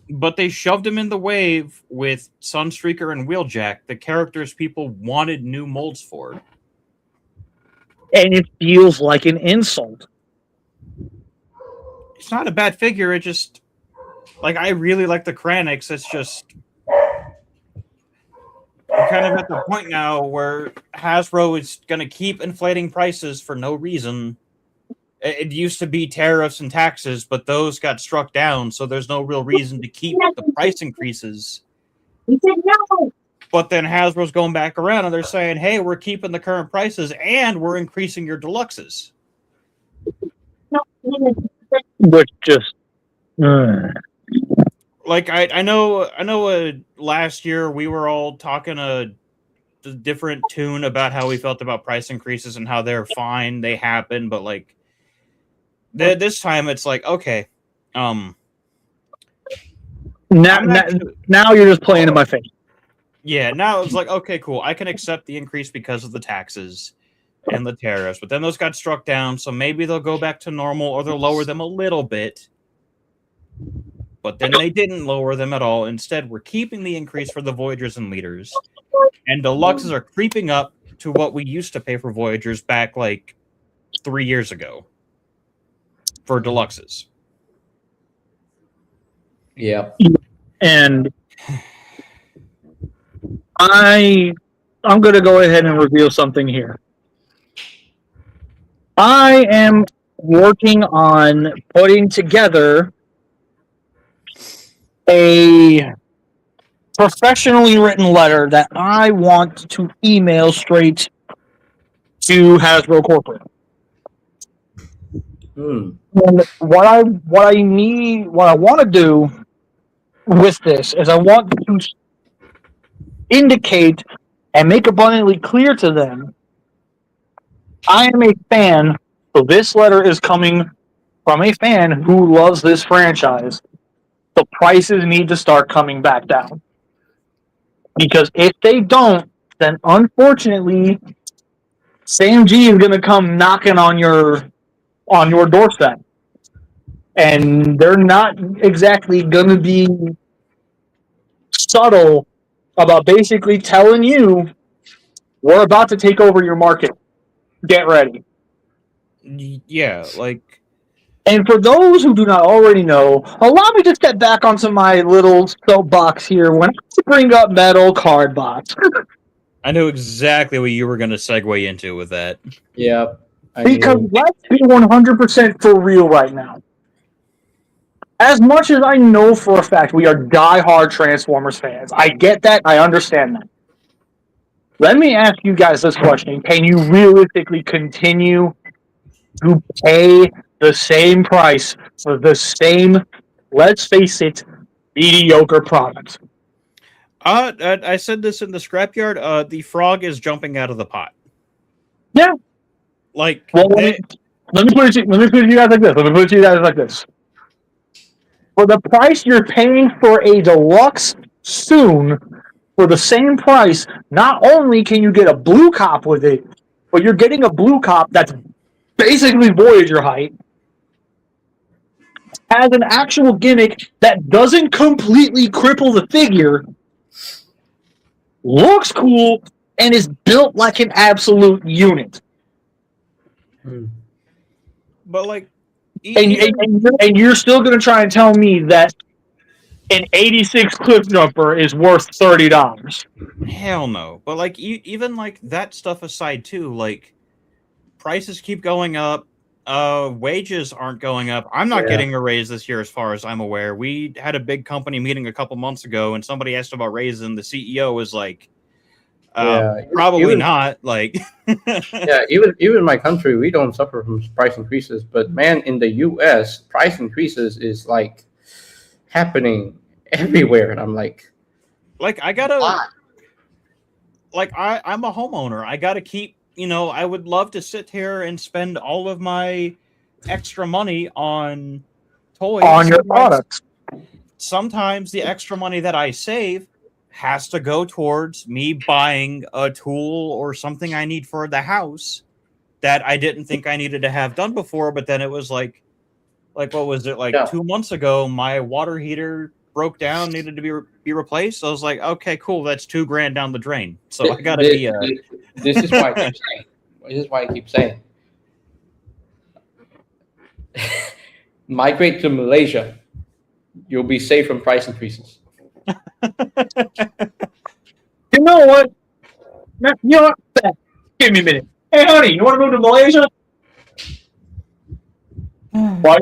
But they shoved him in the wave with Sunstreaker and Wheeljack, the characters people wanted new molds for. And it feels like an insult. It's not a bad figure, it just I really like the Kranix, it's just we're kind of at the point now where Hasbro is going to keep inflating prices for no reason. It used to be tariffs and taxes, but those got struck down, so there's no real reason to keep the price increases. But then Hasbro's going back around and they're saying, hey, we're keeping the current prices and we're increasing your deluxes. Which just... I know last year we were all talking a different tune about how we felt about price increases and how they're fine, they happen, but this time it's okay. Now you're just playing in my face. Yeah, now it's okay, cool. I can accept the increase because of the taxes and the tariffs, but then those got struck down, so maybe they'll go back to normal or they'll lower them a little bit. But then they didn't lower them at all. Instead, we're keeping the increase for the Voyagers and Leaders. And deluxes are creeping up to what we used to pay for Voyagers back 3 years ago. For deluxes. Yeah. And I'm going to go ahead and reveal something here. I am working on putting together a professionally written letter that I want to email straight to Hasbro Corporate. And what I want to do with this is I want to indicate and make abundantly clear to them, I am a fan, so this letter is coming from a fan who loves this franchise. The prices need to start coming back down. Because if they don't, then unfortunately, Sam G is going to come knocking on your doorstep. And they're not exactly going to be subtle about basically telling you, we're about to take over your market. Get ready. Yeah, like, And for those who do not already know, allow me to step back onto my little soapbox here when I bring up metal card box. I know exactly what you were going to segue into with that. Yeah. Because let's be 100% for real right now. As much as I know for a fact we are diehard Transformers fans, I get that, I understand that. Let me ask you guys this question. Can you realistically continue to pay the same price for the same, let's face it, mediocre product? I said this in the scrapyard. The frog is jumping out of the pot. Yeah. Like, Well, let me put it to you guys like this. For the price you're paying for a deluxe soon, for the same price, not only can you get a blue cop with it, but you're getting a blue cop that's basically Voyager height, has an actual gimmick that doesn't completely cripple the figure, looks cool, and is built like an absolute unit. but like, And you're still going to try and tell me that an 86 Cliff Jumper is worth $30. hell no. But like, even like that stuff aside too, like, prices keep going up. Wages aren't going up. I'm not getting a raise this year, as far as I'm aware. We had a big company meeting a couple months ago, and somebody asked about raises, and the CEO was like, probably not. Like, yeah, even in my country, we don't suffer from price increases. But man, in the U.S., price increases is like happening everywhere, and I'm like I gotta, why? like, I'm a homeowner. I gotta keep. I would love to sit here and spend all of my extra money on toys. On your products. Sometimes the extra money that I save has to go towards me buying a tool or something I need for the house that I didn't think I needed to have done before. But then it was like what was it? 2 months ago, my water heater broke down, needed to be replaced. So I was like, okay, cool. That's $2,000 down the drain. So I gotta be. This is why I keep saying. This is why I keep saying. Migrate to Malaysia. You'll be safe from price increases. You know what? Give me a minute. Hey, honey, you want to move to Malaysia? Why?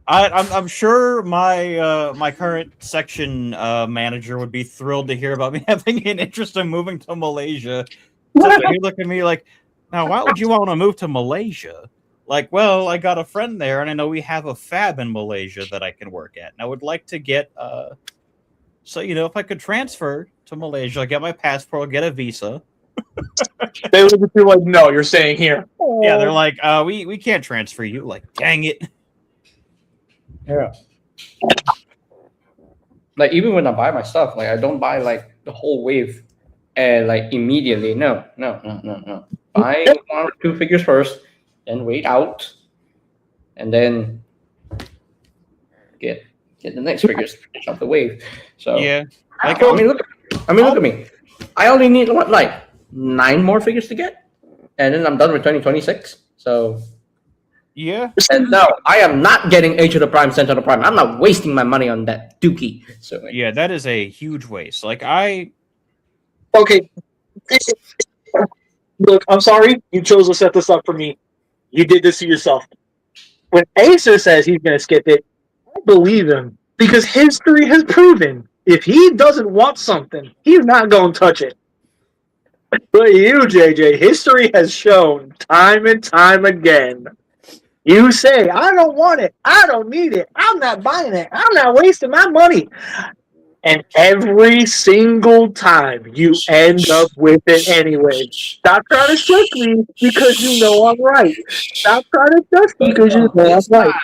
I'm sure my current section manager would be thrilled to hear about me having an interest in moving to Malaysia. So he looked at me like, now why would you want to move to Malaysia? Like, well, I got a friend there, and I know we have a fab in Malaysia that I can work at, and I would like to get so if I could transfer to Malaysia, get my passport, get a visa. They look at you like, no, you're staying here. Yeah, they're like, we can't transfer you. Like, dang it. Yeah. Like even when I buy my stuff, like I don't buy like the whole wave and like immediately. No. Buy 1 or 2 figures first, then wait out, and then get the next figures to finish off the wave. So yeah. Like, I mean, look at me. I only need 9 more figures to get, and then I'm done with 2026. So. Yeah. And no, I am not getting Age of the Prime, Center of the Prime. I'm not wasting my money on that dookie. So yeah, that is a huge waste. Like Okay. Look, I'm sorry. You chose to set this up for me. You did this to yourself. When Acer says he's going to skip it, I believe him. Because history has proven if he doesn't want something, he's not going to touch it. But you, JJ, history has shown time and time again. You say, I don't want it. I don't need it. I'm not buying it. I'm not wasting my money. And every single time you end up with it anyway. Stop trying to shush me because you know I'm right. Stop trying to shush me But because you no, know I'm right.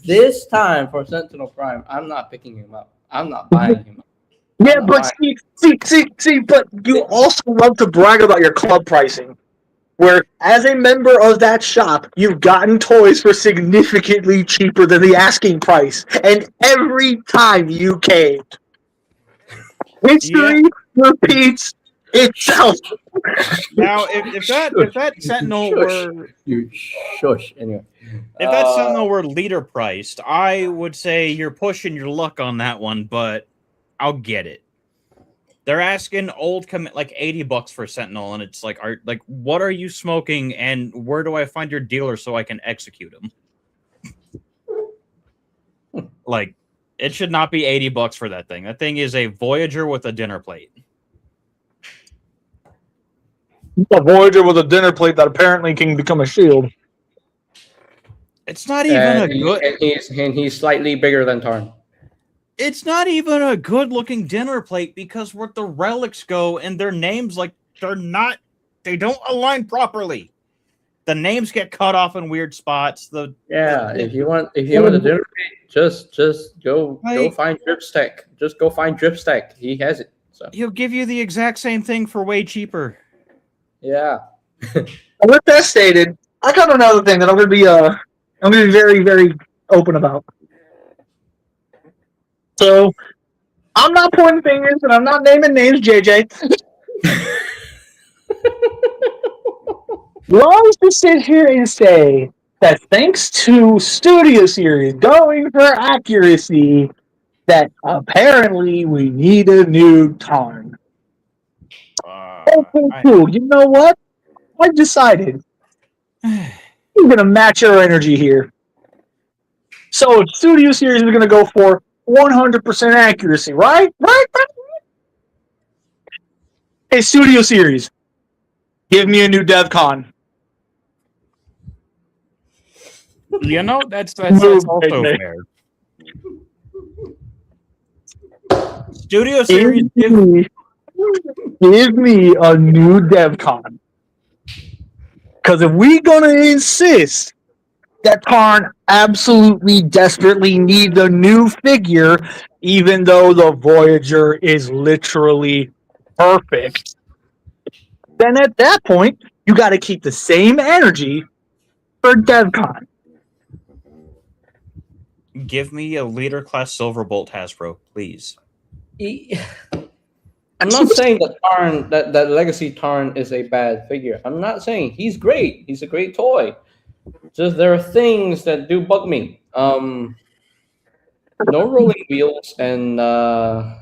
this time for Sentinel Prime, I'm not picking him up. I'm not buying him. Yeah, I'm not but buying. see, but you also love to brag about your club pricing. Where, as a member of that shop, you've gotten toys for significantly cheaper than the asking price. And every time you caved, Yeah. history repeats itself. Now, if that Sentinel were You shush. Anyway, if that Sentinel were leader priced, I would say you're pushing your luck on that one, but I'll get it. They're asking old commit like $80 for Sentinel, and it's like, what are you smoking, and where do I find your dealer so I can execute him? Like, it should not be $80 for that thing. That thing is a Voyager with a dinner plate. A Voyager with a dinner plate that apparently can become a shield. It's not even a good. And he's slightly bigger than Tarn. It's not even a good looking dinner plate because where the relics go and their names, like, they don't align properly. The names get cut off in weird spots. If you want a dinner plate, just go find Dripstack. Just go find Dripstack. He has it. So he'll give you the exact same thing for way cheaper. yeah. With that stated, I got another thing that I'm gonna be very, very open about. So I'm not pointing fingers and I'm not naming names, JJ. Long to sit here and say that thanks to Studio Series going for accuracy, that apparently we need a new Tarn. Okay, cool. You know what? I decided I'm gonna match our energy here. So Studio Series is gonna go for 100% accuracy, right? Right? Hey, Studio Series, give me a new DevCon. You know, that's also fair. Studio Series, give me a new DevCon. Because if we gonna insist that Tarn absolutely desperately needs a new figure, even though the Voyager is literally perfect, then at that point, you got to keep the same energy for DevCon. give me a leader class Silverbolt Hasbro, please. I'm not saying that Legacy Tarn is a bad figure. I'm not saying he's great. He's a great toy. Just there are things that do bug me. No rolling wheels and no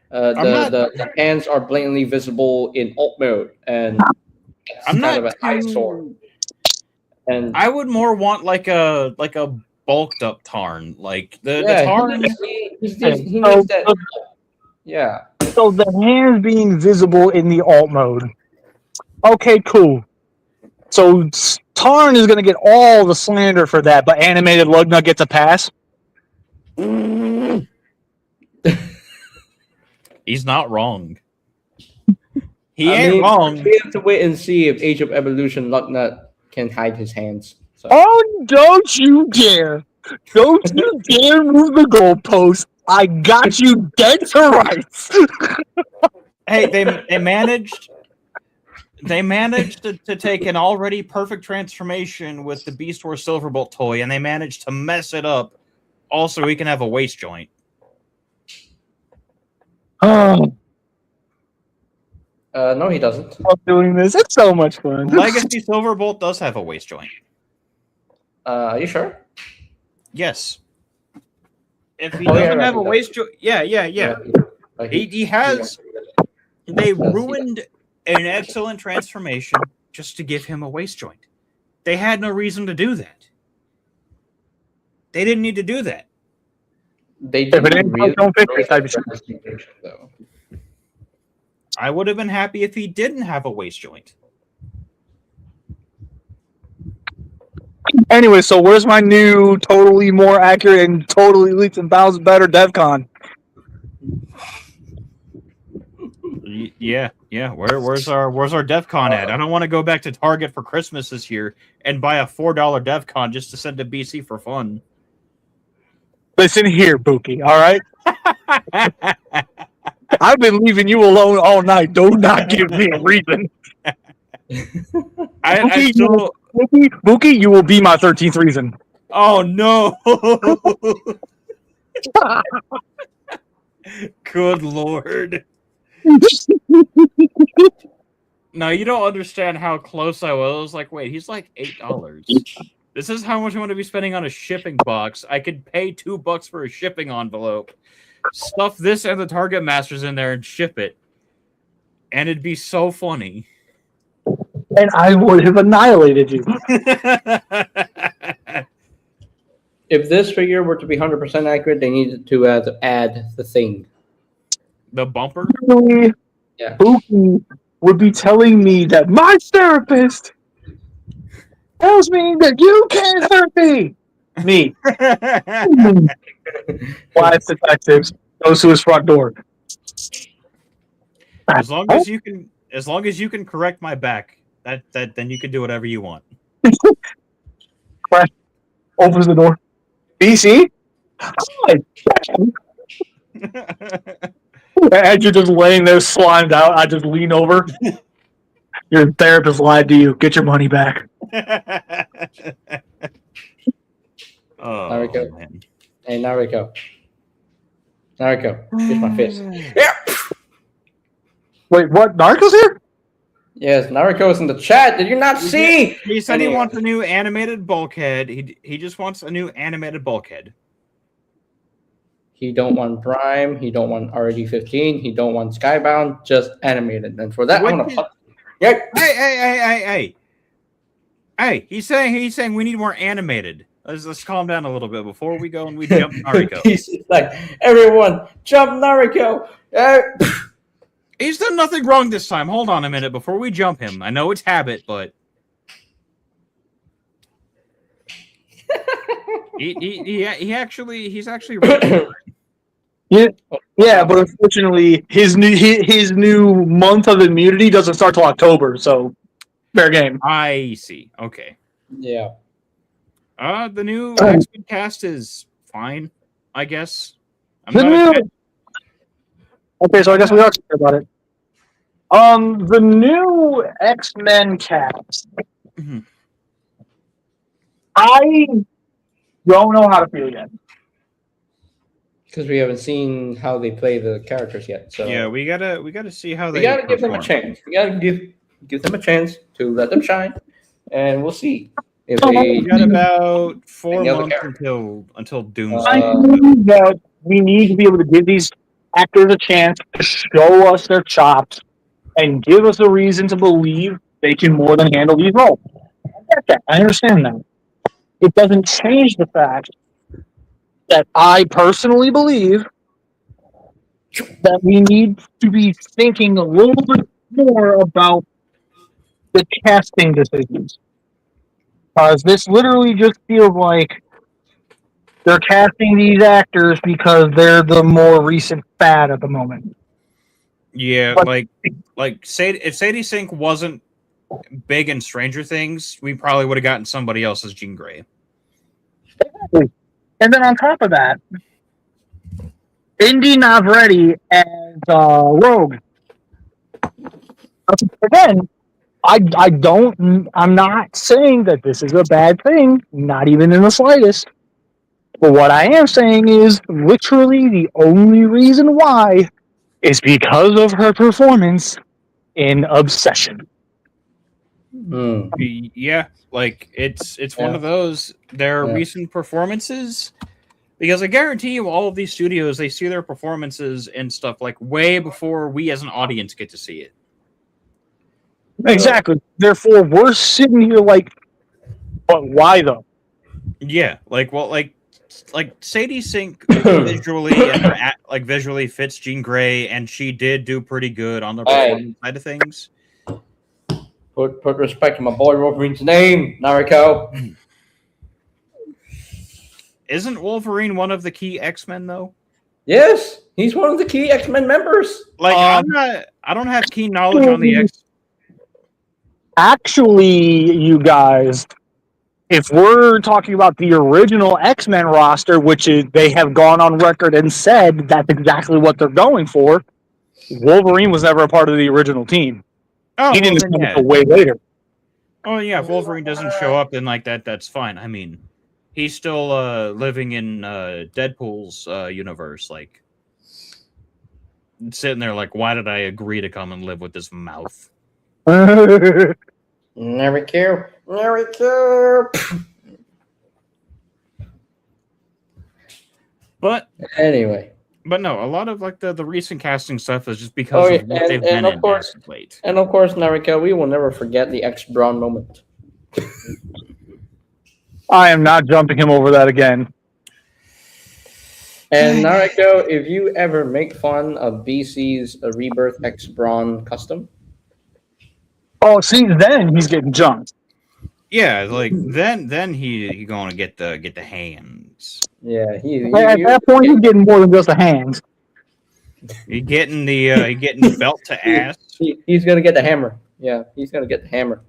the hands are blatantly visible in alt mode, and I'm kind of not an eyesore. And I would more want like a bulked up Tarn, like the Tarn. he needs that. Yeah. So the hands being visible in the alt mode. Okay, cool. So Tarn is going to get all the slander for that, but animated Lugnut gets a pass? He's not wrong. He ain't wrong. We have to wait and see if Age of Evolution Lugnut can hide his hands. So. Oh, don't you dare! Don't you dare move the goalpost! I got you dead to rights! Hey, they managed to take an already perfect transformation with the Beast Wars Silverbolt toy, and they managed to mess it up. Also, he can have a waist joint. Oh, No, he doesn't. I'm doing this. It's so much fun. Legacy Silverbolt does have a waist joint. Are you sure? Yes. If he doesn't have a waist joint, yeah. He has. They ruined an excellent transformation just to give him a waist joint. They had no reason to do that. They didn't need to do that. They didn't really don't pick this type of shit. Though. I would have been happy if he didn't have a waist joint. Anyway, so where's my new, totally more accurate and totally leaps and bounds better DevCon? Yeah. Where's our DevCon at? I don't want to go back to Target for Christmas this year and buy a $4 DevCon just to send to BC for fun. Listen here, Buki, all right? I've been leaving you alone all night. Do not give me a reason. Buki, you will be my 13th reason. Oh, no. Good Lord. No, you don't understand how close I was. I was like, wait, he's like $8. This is how much I'm going to be spending on a shipping box. I could pay $2 for a shipping envelope, stuff this and the Target Masters in there and ship it. And it'd be so funny. And I would have annihilated you. If this figure were to be 100% accurate, they needed to add the thing. The bumper? Yeah. Buki would be telling me that my therapist tells me that you can't hurt me. Me. Wise detectives goes to his front door. As long as you can correct my back, then you can do whatever you want. Crash opens the door. BC? Hi. As you're just laying there slimed out, I just lean over. Your therapist lied to you. Get your money back. Oh, Naruto. man. Hey, Naruto. Naruto, here's my fist. Yeah. Wait, what? Narco's here? Yes, Naruto's in the chat. Did you not see? He said he wants a new animated bulkhead. He just wants a new animated bulkhead. He don't want Prime. He don't want RD-15. He don't want Skybound. Just animated. And for that, I'm gonna put. Yeah. Hey! He's saying we need more animated. Let's calm down a little bit before we go and we jump Naruto. He's like, everyone, jump Naruto. He's done nothing wrong this time. Hold on a minute before we jump him. I know it's habit, but he's actually right. Yeah, but unfortunately, his new month of immunity doesn't start till October, so fair game. I see. Okay. Yeah. The new X-Men cast is fine, I guess. Okay, so I guess we are talking about it. The new X-Men cast. Mm-hmm. I don't know how to feel yet. Because we haven't seen how they play the characters yet. So yeah, we gotta see how they. We gotta give them a chance. We gotta give them a chance to let them shine, and we'll see if they. We got about 4 months until Doomsday. I think that we need to be able to give these actors a chance to show us their chops and give us a reason to believe they can more than handle these roles. I get that. I understand that. It doesn't change the fact that I personally believe that we need to be thinking a little bit more about the casting decisions. Because this literally just feels like they're casting these actors because they're the more recent fad at the moment. Yeah, But- like if Sadie Sink wasn't big in Stranger Things, we probably would have gotten somebody else as Jean Grey. Exactly. And then on top of that, Indy Navretti as Rogue. Again, I'm not saying that this is a bad thing, not even in the slightest. But what I am saying is literally the only reason why is because of her performance in Obsession. Yeah, like it's one of those. Their recent performances, because I guarantee you, all of these studios, they see their performances and stuff like way before we as an audience get to see it. Exactly. Therefore, we're sitting here like, but why though? Yeah, like Sadie Sink visually and visually fits Jean Grey, and she did do pretty good on the performance side of things. Put respect to my boy Wolverine's name, Naruto. Isn't Wolverine one of the key X-Men though? Yes, he's one of the key X-Men members. Like I don't have keen knowledge on the X. Actually, you guys, if we're talking about the original X-Men roster, which is they have gone on record and said that's exactly what they're going for, Wolverine was never a part of the original team. Oh, He didn't well, come then, until way later. Oh yeah, if Wolverine doesn't show up then like that, that's fine. I mean, he's still living in Deadpool's universe, like sitting there like, why did I agree to come and live with this mouth? Never care. Never care. But Anyway. But no, a lot of like the recent casting stuff is just because of what they've been of in course, as of late. And of course, Narika, we will never forget the X-Braun moment. I am not jumping him over that again. And Nariko, if you ever make fun of BC's Rebirth X-Braun custom, Oh, see, then he's getting jumped. Yeah, like then he gonna get the hands. yeah, At that point, he's getting more than just a hand. He getting the belt to ass. He's gonna get the hammer. Yeah, he's gonna get the hammer.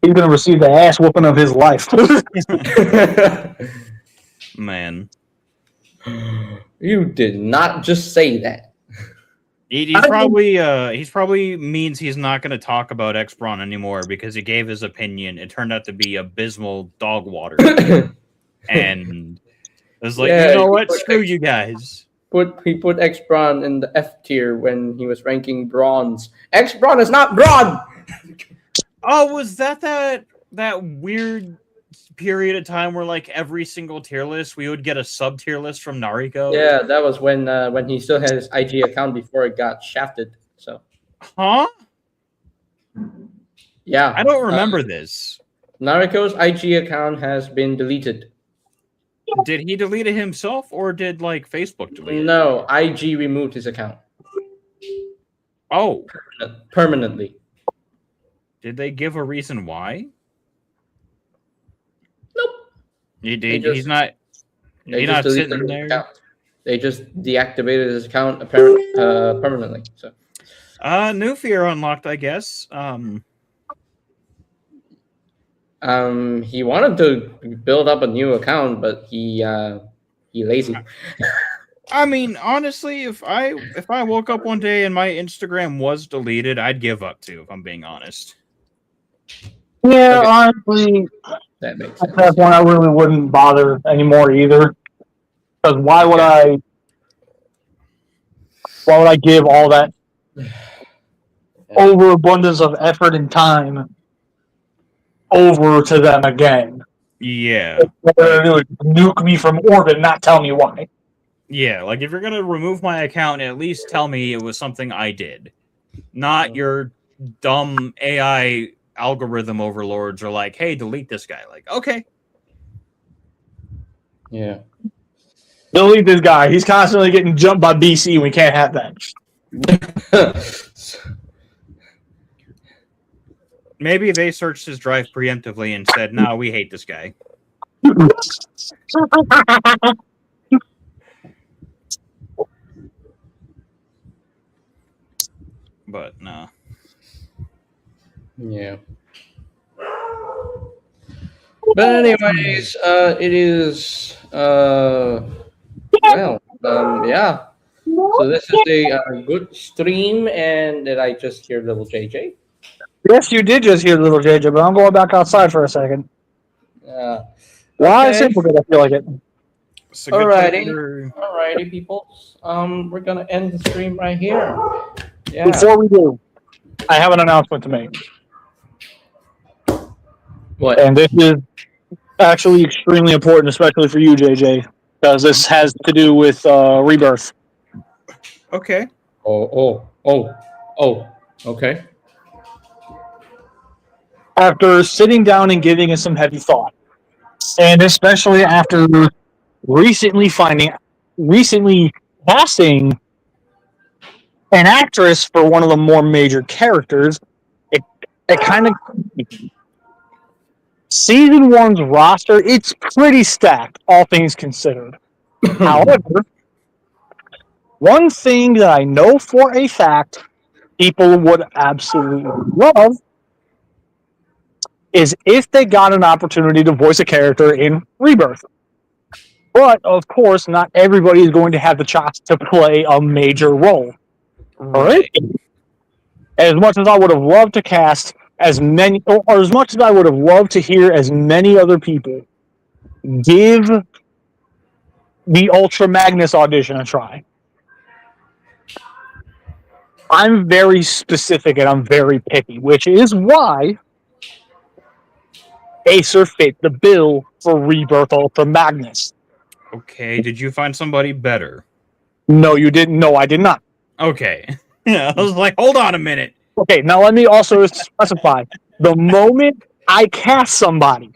He's going to receive the ass whooping of his life. Man, You did not just say that. he's probably means he's not going to talk about X-Braun anymore because he gave his opinion. It turned out to be abysmal dog water, and it was like, Yeah, you know what? Screw you guys. He put X-Braun in the F tier when he was ranking bronze. X-Braun is not brawn. Oh, was that weird period of time where like every single tier list we would get a sub tier list from Nariko? Yeah, that was when he still had his IG account before it got shafted. So, Huh? yeah, I don't remember this. Nariko's IG account has been deleted. Did he delete it himself or did like Facebook delete it? No, IG removed his account. Oh, Permanently. did they give a reason why? Nope. He's not deleted sitting his there. account. They just deactivated his account permanently. So, New fear unlocked, I guess. he wanted to build up a new account, but he lazy. I mean, honestly, if I woke up one day and my Instagram was deleted, I'd give up too, if I'm being honest. Yeah, Okay. honestly, That makes at sense. that point, I really wouldn't bother anymore either. Because why would I give all that overabundance of effort and time over to them again? Yeah. What they're gonna do is nuke me from orbit, not tell me why. Yeah, like if you're gonna remove my account, at least tell me it was something I did. Not your dumb AI algorithm overlords are like, hey, delete this guy. Like, okay. Yeah. Delete this guy. He's constantly getting jumped by BC. We can't have that. Maybe they searched his drive preemptively and said, no, we hate this guy. But no. Yeah. But anyways, it is yeah. So this is a good stream, and did I just hear little JJ? Yes, you did just hear little JJ, but I'm going back outside for a second. Why Okay. simple? I feel like it. It's a good Alrighty. picture. Alrighty, people. We're gonna end the stream right here. Yeah. Before we do, I have an announcement to make. What? And this is actually extremely important, especially for you, JJ, because this has to do with Rebirth. Okay. Oh. Okay. After sitting down and giving it some heavy thought, and especially after recently casting an actress for one of the more major characters, it kind of Season 1's roster, it's pretty stacked, all things considered. However, one thing that I know for a fact people would absolutely love is if they got an opportunity to voice a character in Rebirth. But, of course, not everybody is going to have the chops to play a major role. Right. As much as I would have loved to cast as many, or as much as I would have loved to hear as many other people give the Ultra Magnus audition a try, I'm very specific and I'm very picky, which is why Acer fit the bill for Rebirth Ultra Magnus. Okay. Did you find somebody better? No, you didn't. No, I did not. Okay. Yeah, I was like, hold on a minute. Okay, now let me also specify: the moment I cast somebody,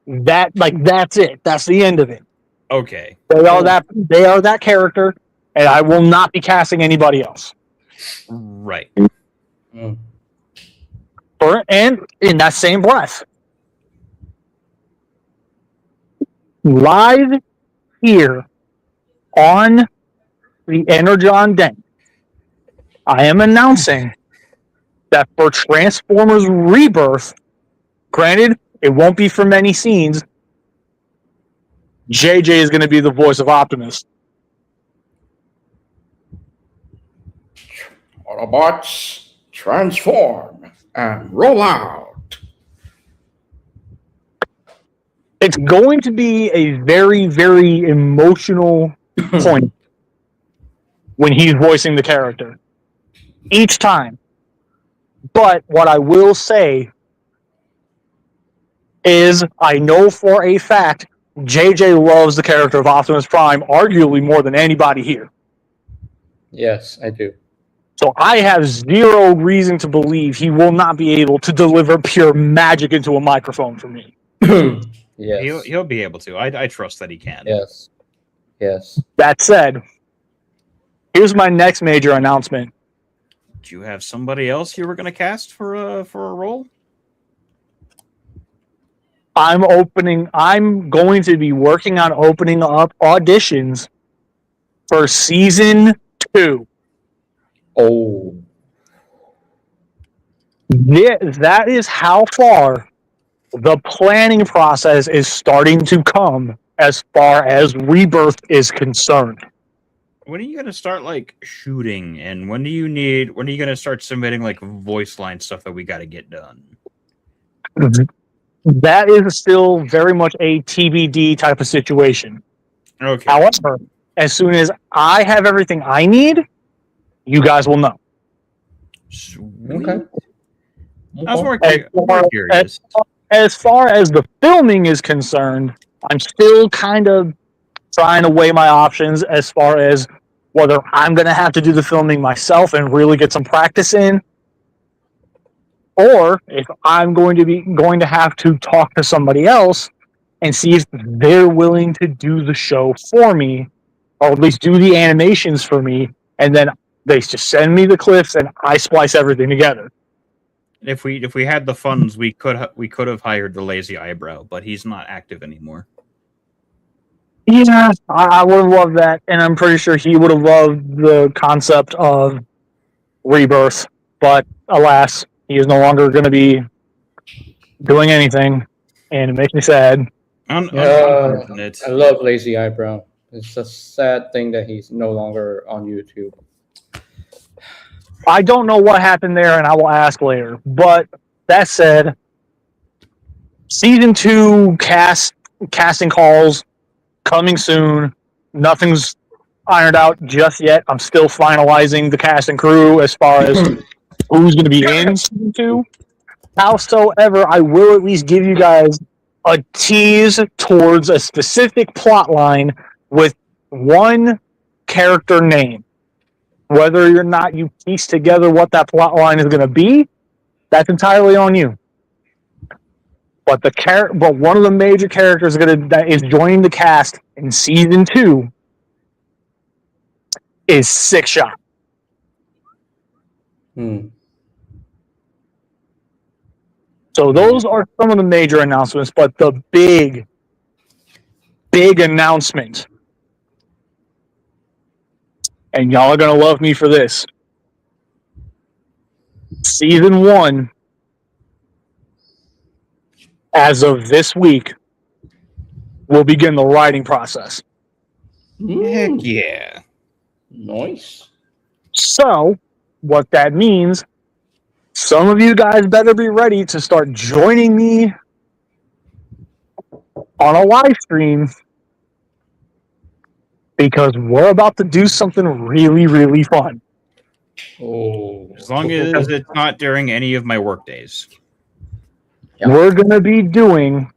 that's it. That's the end of it. Okay. They are that character, and I will not be casting anybody else. Right. And in that same breath, live here on the ENERGON Den, I am announcing that for Transformers Rebirth, granted, it won't be for many scenes, JJ is going to be the voice of Optimus. Autobots, transform and roll out. It's going to be a very, very emotional point when he's voicing the character. Each time. But what I will say is I know for a fact JJ loves the character of Optimus Prime arguably more than anybody here. Yes, I do. So I have zero reason to believe he will not be able to deliver pure magic into a microphone for me. Yes. He'll be able to. I trust that he can. Yes. Yes. That said, here's my next major announcement. Do you have somebody else you were going to cast for a role? I'm going to be working on opening up auditions for season 2. Oh. Yeah, that is how far the planning process is starting to come as far as Rebirth is concerned. When are you going to start like shooting, and when are you going to start submitting like voice line stuff that we got to get done? That is still very much a TBD type of situation. Okay. However, as soon as I have everything I need, you guys will know. Sweet. Okay. I was more curious. As far as the filming is concerned, I'm still kind of trying to weigh my options as far as whether I'm going to have to do the filming myself and really get some practice in, or if I'm going to have to talk to somebody else and see if they're willing to do the show for me, or at least do the animations for me, and then they just send me the clips and I splice everything together. If we had the funds, we could have hired the lazy eyebrow, but he's not active anymore. Yeah, I would have loved that, and I'm pretty sure he would have loved the concept of Rebirth, but alas, he is no longer going to be doing anything, and it makes me sad. Unfortunate. I love Lazy Eyebrow. It's a sad thing that he's no longer on YouTube. I don't know what happened there, and I will ask later. But that said, season 2 casting calls coming soon. Nothing's ironed out just yet. I'm still finalizing the cast and crew as far as who's going to be in season 2. Howsoever, I will at least give you guys a tease towards a specific plot line with one character name. Whether or not you piece together what that plot line is going to be, that's entirely on you. But one of the major characters that is joining the cast in season 2 is Six Shot. So those are some of the major announcements, but the big announcement, and y'all are going to love me for this. Season 1, as of this week, will begin the writing process. Heck yeah. Nice. So, what that means, some of you guys better be ready to start joining me on a live stream because we're about to do something really, really fun. Oh. As long as it's not during any of my work days. Yeah. We're going to be doing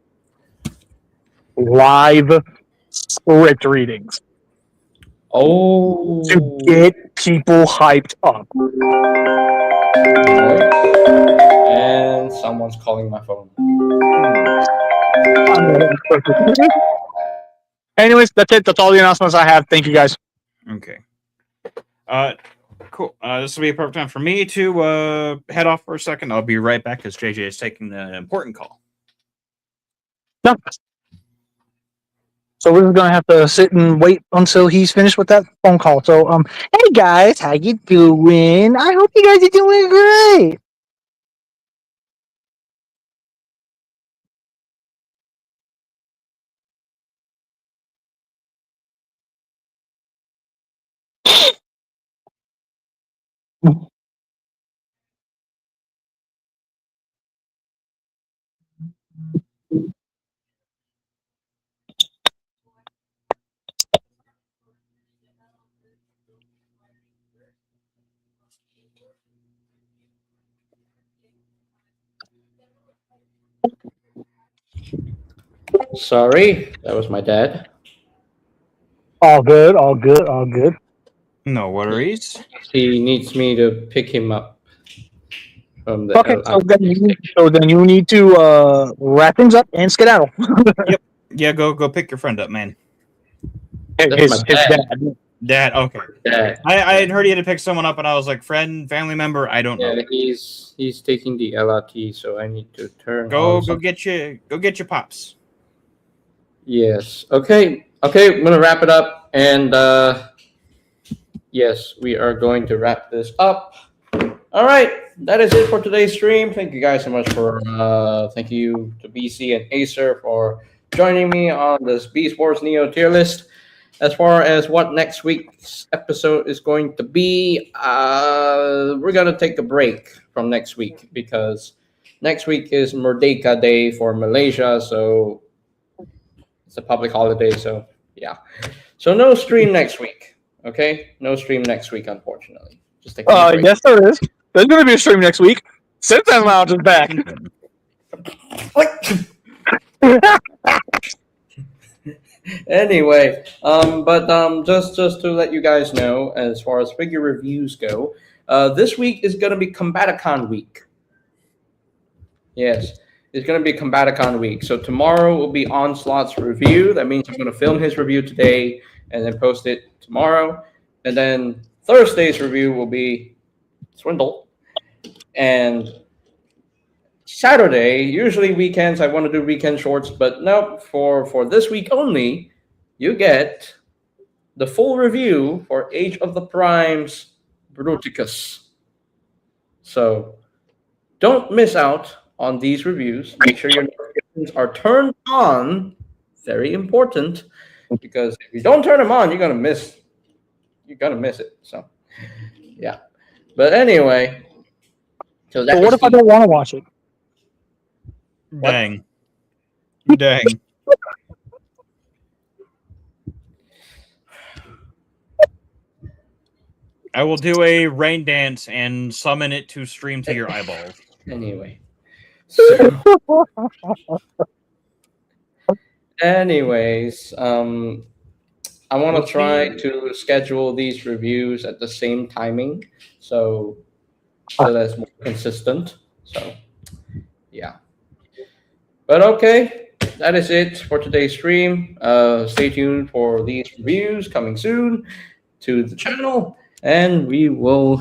live script readings Oh. to get people hyped up. And someone's calling my phone. Anyways, that's it. That's all the announcements I have. Thank you, guys. Okay. Cool. This will be a perfect time for me to head off for a second. I'll be right back because JJ is taking an important call. No. So we're just gonna have to sit and wait until he's finished with that phone call. So, hey guys, how you doing? I hope you guys are doing great. Sorry, that was my dad. All good, all good, all good. No worries. He needs me to pick him up from the Okay, so then you need to wrap things up and skedaddle. Yeah, go pick your friend up, man. That's my dad. Dad, okay. Dad. I had heard he had to pick someone up, and I was like, friend, family member, I don't know. Yeah, he's taking the LRT, so I need to turn. Go on get your pops. Yes. Okay. Okay. I'm gonna wrap it up, and yes, we are going to wrap this up. All right, that is it for today's stream. Thank you guys so much for thank you to BC and Acer for joining me on this Beast Wars Neo tier list. As far as what next week's episode is going to be, we're gonna take a break from next week because next week is Merdeka Day for Malaysia, so it's a public holiday. So yeah, so no stream next week. Okay, no stream next week, unfortunately. Just take a break. Yes, there is. There's going to be a stream next week. Sentai Lounge is back. Anyway, just to let you guys know, as far as figure reviews go, this week is going to be Combaticon week. Yes, it's going to be Combaticon week. So tomorrow will be Onslaught's review. That means I'm going to film his review today and then post it tomorrow. And then Thursday's review will be Swindle. And Saturday, usually weekends, I want to do weekend shorts, but no, for this week only, you get the full review for Age of the Primes Bruticus. So don't miss out on these reviews. Make sure your notifications are turned on. Very important, because if you don't turn them on, you're gonna miss it. So yeah. But anyway. So what if I don't want to watch it? Dang. Dang. I will do a rain dance and summon it to stream to your eyeballs. Anyway. So, anyways, I want to try to schedule these reviews at the same timing, so that's more consistent. So, yeah. But okay, that is it for today's stream. Stay tuned for these reviews coming soon to the channel, and we will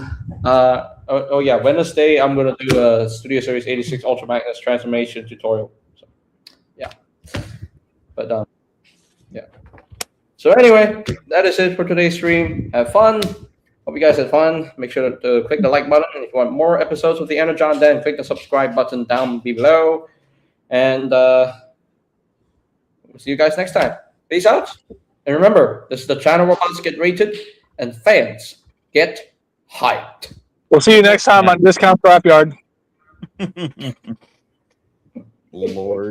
Oh yeah, Wednesday I'm gonna do a Studio Series 86 Ultra Magnus transformation tutorial. So, yeah, but yeah. So anyway, that is it for today's stream. Have fun. Hope you guys had fun. Make sure to click the like button if you want more episodes of the Energon. Then click the subscribe button down below, and we'll see you guys next time. Peace out. And remember, this is the channel where bots get rated and fans get hyped. We'll see you next time on Discount Scrapyard. Lord.